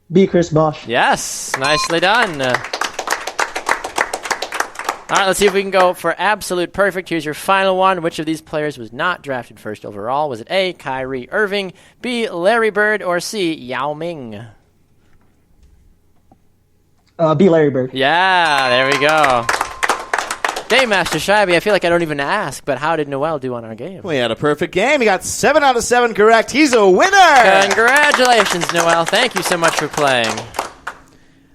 B. Chris Bosh. Yes, nicely done. All right, let's see if we can go for absolute perfect. Here's your final one. Which of these players was not drafted first overall? Was it A, Kyrie Irving, B, Larry Bird, or C, Yao Ming? B. Larry Bird. Yeah, there we go. Game Master Scheibe, I feel like I don't even ask, but how did Noel do on our game? We had a perfect game. He got 7 out of 7 correct. He's a winner! Congratulations, Noel. Thank you so much for playing.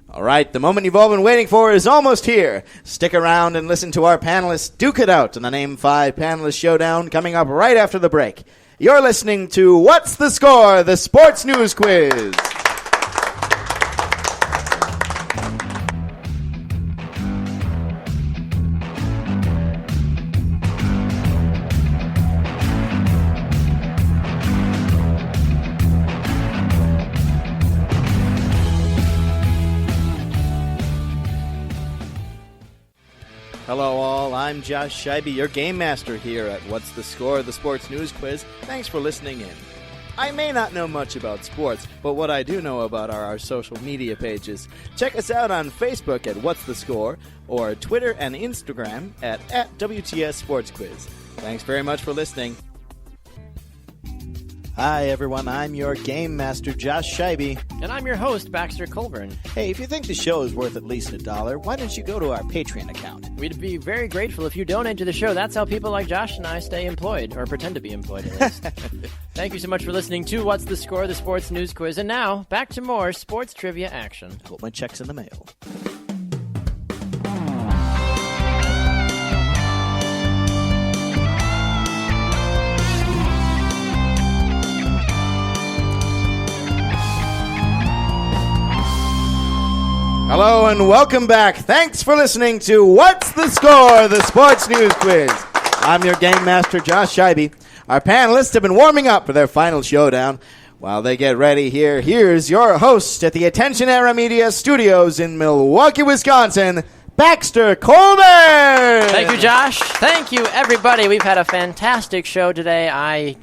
All right, the moment you've all been waiting for is almost here. Stick around and listen to our panelists duke it out in the Name 5 Panelist Showdown coming up right after the break. You're listening to What's the Score? The Sports News Quiz. Hello all, I'm Josh Scheibe, your game master here at What's the Score, the Sports News Quiz. Thanks for listening in. I may not know much about sports, but what I do know about are our social media pages. Check us out on Facebook at What's the Score, or Twitter and Instagram at WTS Sports Quiz. Thanks very much for listening. Hi everyone, I'm your game master, Josh Scheibe. And I'm your host, Baxter Colburn. Hey, if you think the show is worth at least $1, why don't you go to our Patreon account? We'd be very grateful if you donate to the show. That's how people like Josh and I stay employed, or pretend to be employed at least. Thank you so much for listening to What's the Score, the Sports News Quiz. And now, back to more sports trivia action. Hope my check's in the mail. Hello and welcome back. Thanks for listening to What's the Score, the Sports News Quiz. I'm your game master, Josh Scheibe. Our panelists have been warming up for their final showdown. While they get ready here, here's your host at the Attention Era Media Studios in Milwaukee, Wisconsin, Baxter Colburn. Thank you, Josh. Thank you, everybody. We've had a fantastic show today. I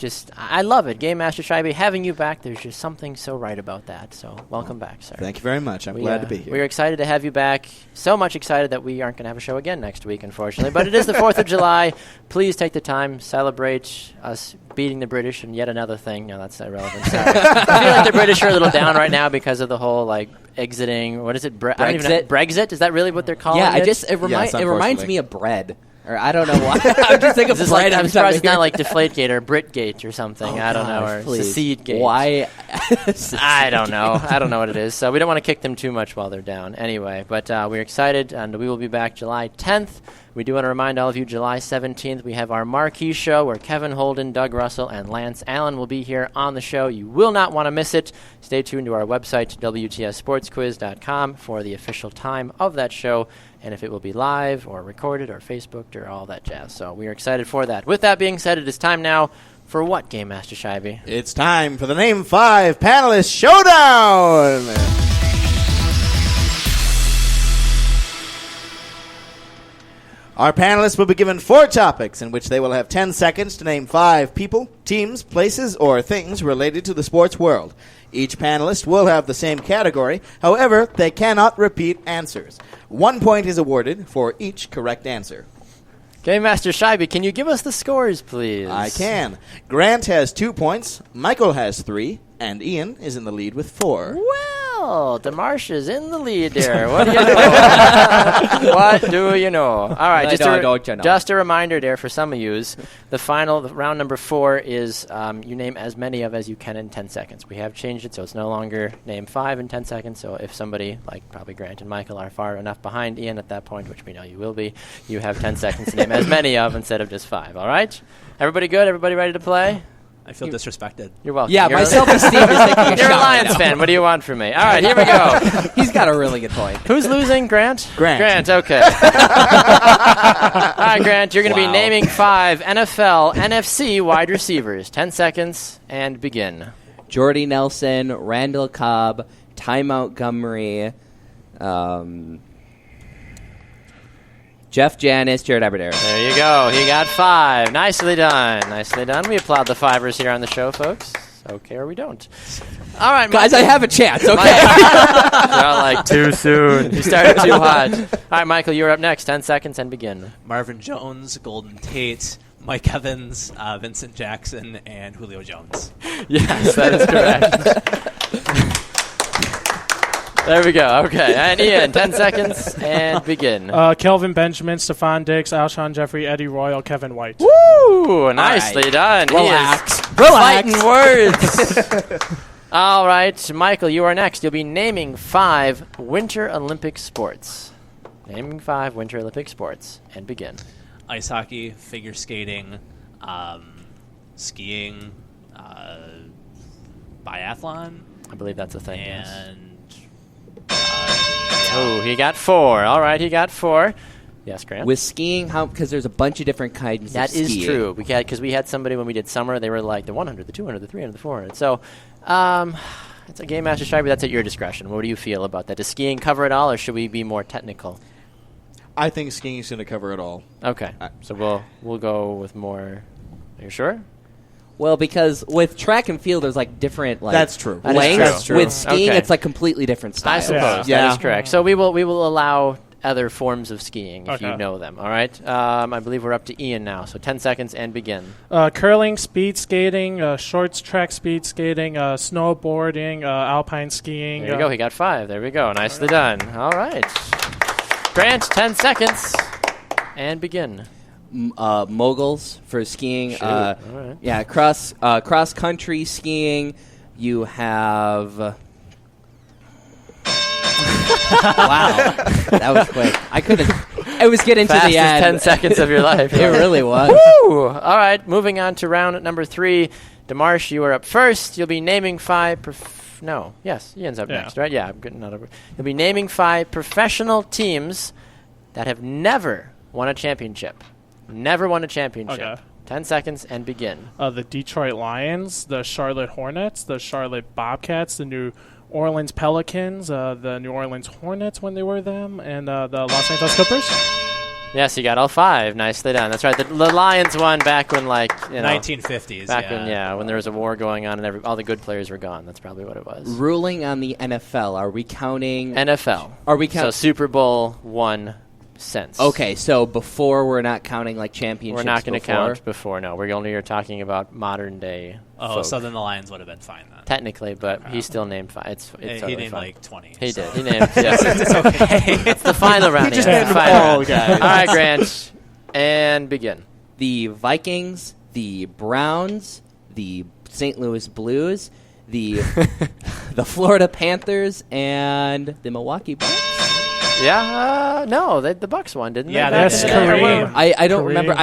love it. Game Master Scheibe, having you back, there's just something so right about that. So welcome back, sir. Thank you very much. I'm glad to be here. We're excited to have you back. So much excited that we aren't going to have a show again next week, unfortunately. But it is the 4th of July. Please take the time, celebrate us beating the British and yet another thing. No, that's irrelevant. Sorry. I feel like the British are a little down right now because of the whole, exiting. What is it? I don't even know. Brexit? Is that really what they're calling it? Yeah, it reminds me of bread. Or I don't know why. I'm just thinking of bread. I'm surprised it's not like Deflategate or Britgate or something. I don't know. Or Secedegate. Why? I don't know. I don't know what it is. So we don't want to kick them too much while they're down. Anyway, but we're excited, and we will be back July 10th. We do want to remind all of you, July 17th, we have our marquee show where Kevin Holden, Doug Russell, and Lance Allen will be here on the show. You will not want to miss it. Stay tuned to our website, WTSSportsQuiz.com, for the official time of that show, and if it will be live or recorded or Facebooked or all that jazz. So we are excited for that. With that being said, it is time now for what, Game Master Scheibe? It's time for the Name 5 Panelist Showdown! Our panelists will be given 4 topics in which they will have 10 seconds to name 5 people, teams, places, or things related to the sports world. Each panelist will have the same category. However, they cannot repeat answers. 1 point is awarded for each correct answer. Game Master Scheibe, can you give us the scores, please? I can. Grant has 2 points, Michael has 3, and Ian is in the lead with 4. Well, DeMarsha's in the lead there. What do you know? What do you know? All right, just a reminder there for some of yous. The round number 4 is you name as many of as you can in 10 seconds. We have changed it, so it's no longer name 5 in 10 seconds. So if somebody, like probably Grant and Michael, are far enough behind Ian at that point, which we know you will be, you have 10 seconds to name as many of instead of just 5. All right? Everybody good? Everybody ready to play? I feel disrespected. You're welcome. Yeah, my self-esteem is taking a shot. You're a Lions fan. What do you want from me? All right, here we go. He's got a really good point. Who's losing? Grant? Grant, okay. All right, Grant, you're going to be naming 5 NFL, NFC wide receivers. 10 seconds, and begin. Jordy Nelson, Randall Cobb, Ty Montgomery, Jeff Janis, Jared Aberdare. There you go. He got 5. Nicely done. Nicely done. We applaud the 5ers here on the show, folks. Okay, or we don't. All right, guys, I have a chance. Okay. Not too soon. You started too hot. All right, Michael, you're up next. 10 seconds and begin. Marvin Jones, Golden Tate, Mike Evans, Vincent Jackson, and Julio Jones. Yes, that is correct. There we go. Okay. And Ian, 10 seconds and begin. Kelvin Benjamin, Stephon Diggs, Alshon Jeffrey, Eddie Royal, Kevin White. Woo! Nicely done. Relax. Fighting words. All right. Michael, you are next. You'll be naming 5 Winter Olympic sports. Naming 5 Winter Olympic sports. And begin. Ice hockey, figure skating, skiing, biathlon. I believe that's a thing, and he got 4. All right, he got 4. Yes, Grant? With skiing, because there's a bunch of different kinds of skiing. That is true. Because we had somebody when we did summer, they were like the 100, the 200, the 300, the 400. So it's a Game Master Scheibe. That's at your discretion. What do you feel about that? Does skiing cover it all, or should we be more technical? I think skiing is going to cover it all. Okay, so we'll go with more. Are you sure? Well, because with track and field, there's like different That's true. lengths. That's true. With skiing, Okay. it's like completely different I styles. suppose that is correct. So we will allow other forms of skiing if you know them. All right. I believe we're up to Ian now. So 10 seconds and begin. Curling, speed skating, shorts track speed skating, snowboarding, alpine skiing. There you go. He got 5. There we go. Nicely done. All right. Grant, 10 seconds and begin. Moguls for skiing. All right. Yeah, cross country skiing. You have. Wow, that was quick. I couldn't. It was getting to the end. 10 seconds of your life. It really was. Woo! All right, moving on to round number 3. DeMarsh, you are up first. You'll be naming 5. Ian's up next, right? Yeah, I'm getting out of. You'll be naming 5 professional teams that have never won a championship. Never won a championship. Okay. 10 seconds and begin. The Detroit Lions, the Charlotte Hornets, the Charlotte Bobcats, the New Orleans Pelicans, the New Orleans Hornets when they were them, and the Los Angeles Clippers. Yes, you got all 5. Nicely done. That's right. The Lions won back when, 1950s. Back when there was a war going on and all the good players were gone. That's probably what it was. Ruling on the NFL. Are we counting NFL? Are we counting? So Super Bowl 1 cents. Okay, so before we're not counting championships. We're not going to count before. No, we're only talking about modern day. folk. So then the Lions would have been fine then. Technically, but he still named 5. It's he totally named fine. 20. He so. did. He named. Yes, it's okay. It's the final round. He just Ian. named Final all round. guys. All right, Grant, and begin. The Vikings, the Browns, the St. Louis Blues, the Florida Panthers, and the Milwaukee Bucks. Yeah, no, the Bucks won, didn't they? Yeah, that's Kareem. I don't Kareem. remember.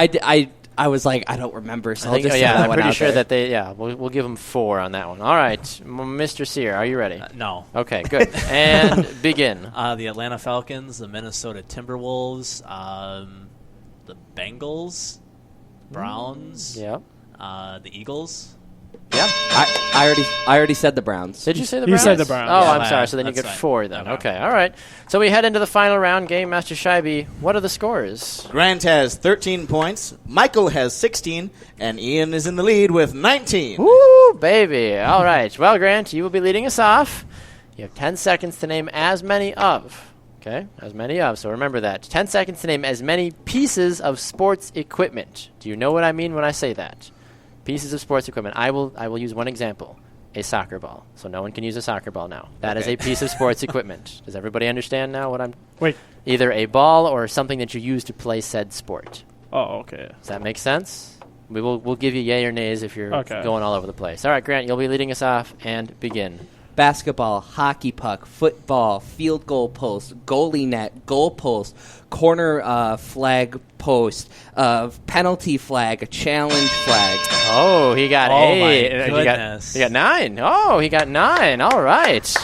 I was like, I don't remember. So I'll just throw that I'm one pretty out sure there. that they. Yeah, we'll give them 4 on that one. All right, Mr. Sear, are you ready? No. Okay, good. And begin. The Atlanta Falcons, the Minnesota Timberwolves, the Bengals, Browns, Yep. the Eagles. Yeah. I already said the Browns. Did you say the You Browns? said the Browns. Oh, Yeah. I'm sorry. So then you That's get fine. 4 then. Okay. Okay, all right. So we head into the final round. Game Master Scheibe, what are the scores? Grant has 13 points, Michael has 16, and Ian is in the lead with 19. Woo, baby. All right. Well, Grant, you will be leading us off. You have 10 seconds to name as many of. Okay? As many of. So remember that. 10 seconds to name as many pieces of sports equipment. Do you know what I mean when I say that? Pieces of sports equipment. I will use one example. A soccer ball. So no one can use a soccer ball now. That is a piece of sports equipment. Does everybody understand now what I'm... Wait. Either a ball or something that you use to play said sport. Oh, okay. Does that make sense? We'll give you yay or nays if you're Okay. going all over the place. All right, Grant, you'll be leading us off and begin. Basketball, hockey puck, football, field goal post, goalie net, goal post, corner flag post, penalty flag, a challenge flag. Oh, he got Oh, 8. my He goodness. got 9. Oh, he got 9. All right.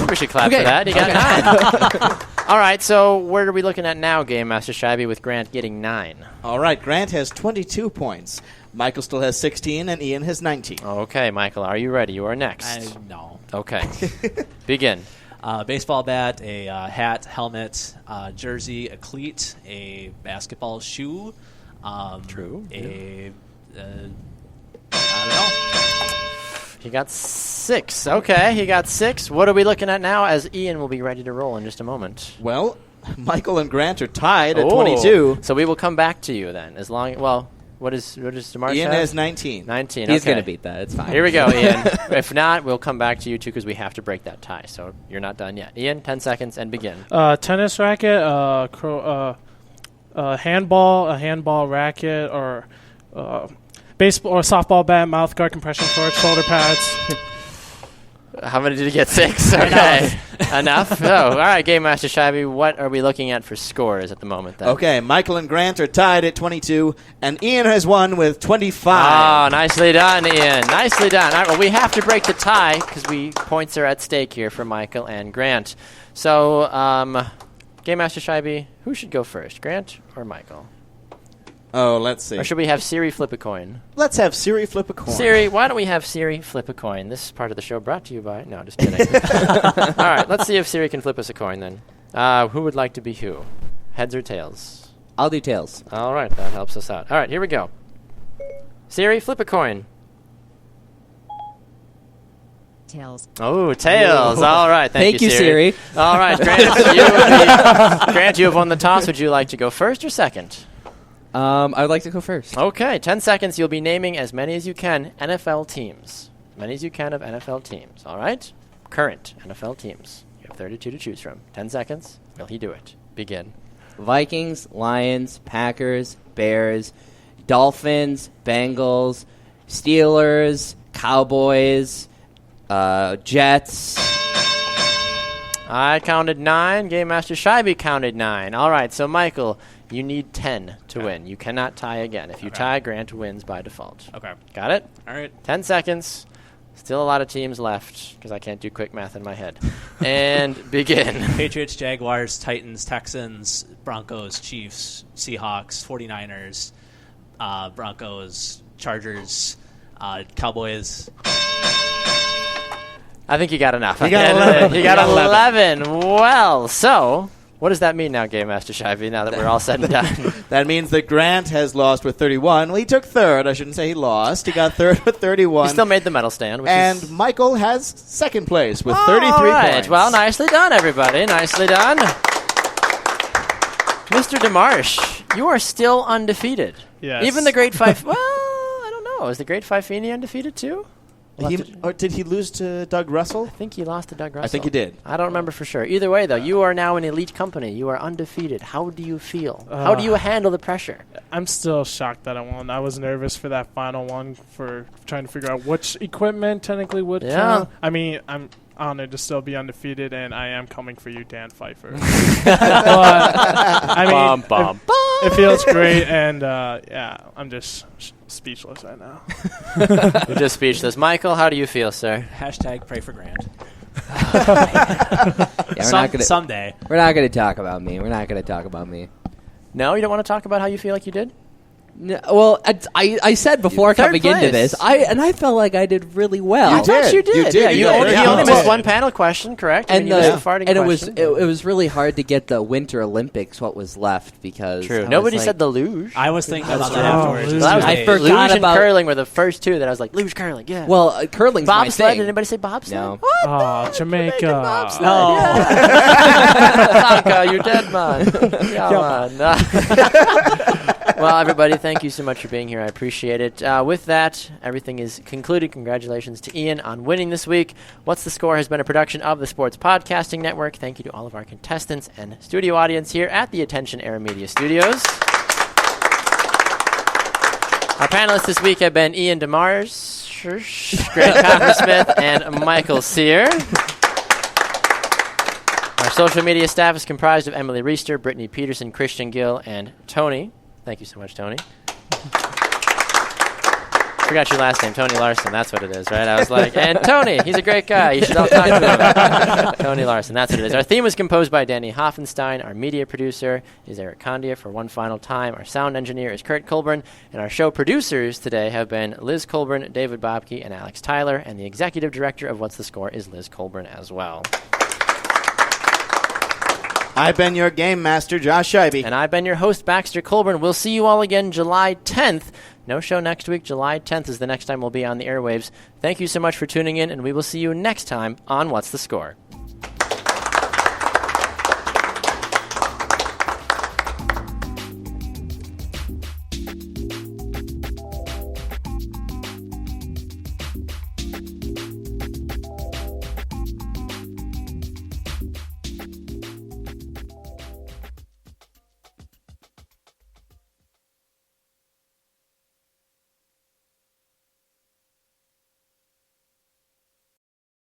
We should clap Okay. for that. He got 9. All right, so where are we looking at now, Game Master Scheibe, with Grant getting 9? All right, Grant has 22 points. Michael still has 16, and Ian has 19. Okay, Michael, are you ready? You are next. No. Okay. Begin. Baseball bat, a hat, helmet, jersey, a cleat, a basketball shoe. True. I don't know. He got 6. Okay, he got 6. What are we looking at now as Ian will be ready to roll in just a moment? Well, Michael and Grant are tied at Oh. 22. So we will come back to you then. As long, well, what does DeMarch Ian have? has 19. 19. He's okay. going to beat that. It's fine. Here we go, Ian. If not, we'll come back to you too because we have to break that tie. So you're not done yet. Ian, 10 seconds and begin. Tennis racket, handball, a handball racket, or baseball or softball bat, mouth guard, compression shorts, shoulder pads. How many did you get? 6? Okay. Enough? Oh, all right, Game Master Scheibe, what are we looking at for scores at the moment then? Okay, Michael and Grant are tied at 22, and Ian has won with 25. Oh, nicely done, Ian. Nicely done. All right, well, we have to break the tie because points are at stake here for Michael and Grant. So, Game Master Scheibe, who should go first, Grant or Michael? Oh, let's see. Or should we have Siri flip a coin? Let's have Siri flip a coin. Siri, why don't we have Siri flip a coin? This is part of the show brought to you by... No, just kidding. All right, let's see if Siri can flip us a coin then. Who would like to be who? Heads or tails? I'll do tails. All right, that helps us out. All right, here we go. Siri, flip a coin. Tails. Oh, tails. All right, thank you, Siri. All right, Grant, you have won the toss. Would you like to go first or second? I would like to go first. Okay, 10 seconds. You'll be naming as many as you can NFL teams. As many as you can of NFL teams, all right? Current NFL teams. You have 32 to choose from. 10 seconds. Will he do it? Begin. Vikings, Lions, Packers, Bears, Dolphins, Bengals, Steelers, Cowboys, Jets. I counted 9. Game Master Scheibe counted 9. All right, so Michael, you need 10 to win. You cannot tie again. If you tie, Grant wins by default. Okay. Got it? All right. 10 seconds. Still a lot of teams left because I can't do quick math in my head. And begin. Patriots, Jaguars, Titans, Texans, Broncos, Chiefs, Seahawks, 49ers, Broncos, Chargers, Cowboys. I think you got enough. You got 11. You got 11. Well, so what does that mean now, Game Master Scheibe, now that we're all said and done? That means that Grant has lost with 31. Well, he took third. I shouldn't say he lost. He got third with 31. He still made the medal stand. And Michael has second place with 33 all right. points. Well, nicely done, everybody. Nicely done. Mr. DeMarche, you are still undefeated. Yes. Even the Great Five. Well, I don't know. Is the Great Fifini undefeated too? Or did he lose to Doug Russell? I think he lost to Doug Russell. I think he did. I don't remember for sure. Either way, though, you are now an elite company. You are undefeated. How do you feel? How do you handle the pressure? I'm still shocked that I won. I was nervous for that final one for trying to figure out which equipment technically would count. I mean, I'm honored to still be undefeated, and I am coming for you, Dan Pfeiffer. But, I mean, it feels great, and yeah, I'm just speechless right now. You're just speechless. Michael, how do you feel, sir? Hashtag pray for Grant. Someday. We're not going to talk about me. No, you don't want to talk about how you feel like you did? No, well, I said before coming into this, I felt like I did really well. I thought you did. Yeah, you only missed one panel question, correct? And it was really hard to get the Winter Olympics what was left because true. Nobody said the luge. I was thinking about that afterwards. I forgot luge about and curling were the first two that I was like luge curling. Yeah. Well, curling's my bobsled. thing. Did anybody say bobsled? No. Oh, Jamaica. Bobsled. No. Tonka, you dead man. Yeah, man. Well, everybody, thank you so much for being here. I appreciate it. With that, everything is concluded. Congratulations to Ian on winning this week. What's the Score has been a production of the Sports Podcasting Network. Thank you to all of our contestants and studio audience here at the Attention Era Media Studios. Our panelists this week have been Ian DeMarche, Grant Coppersmith, and Michael Sear. Our social media staff is comprised of Emily Reister, Brittany Peterson, Christian Gill, and Tony. Thank you so much, Tony. Forgot your last name, Tony Larson. That's what it is, right? I was like, and Tony, he's a great guy. You should all talk to him. Tony Larson, that's what it is. Our theme was composed by Danny Hoffenstein. Our media producer is Eric Condia for one final time. Our sound engineer is Kurt Colburn. And our show producers today have been Liz Colburn, David Bobke, and Alex Tyler. And the executive director of What's the Score is Liz Colburn as well. I've been your game master, Josh Scheibe. And I've been your host, Baxter Colburn. We'll see you all again July 10th. No show next week. July 10th is the next time we'll be on the airwaves. Thank you so much for tuning in, and we will see you next time on What's the Score?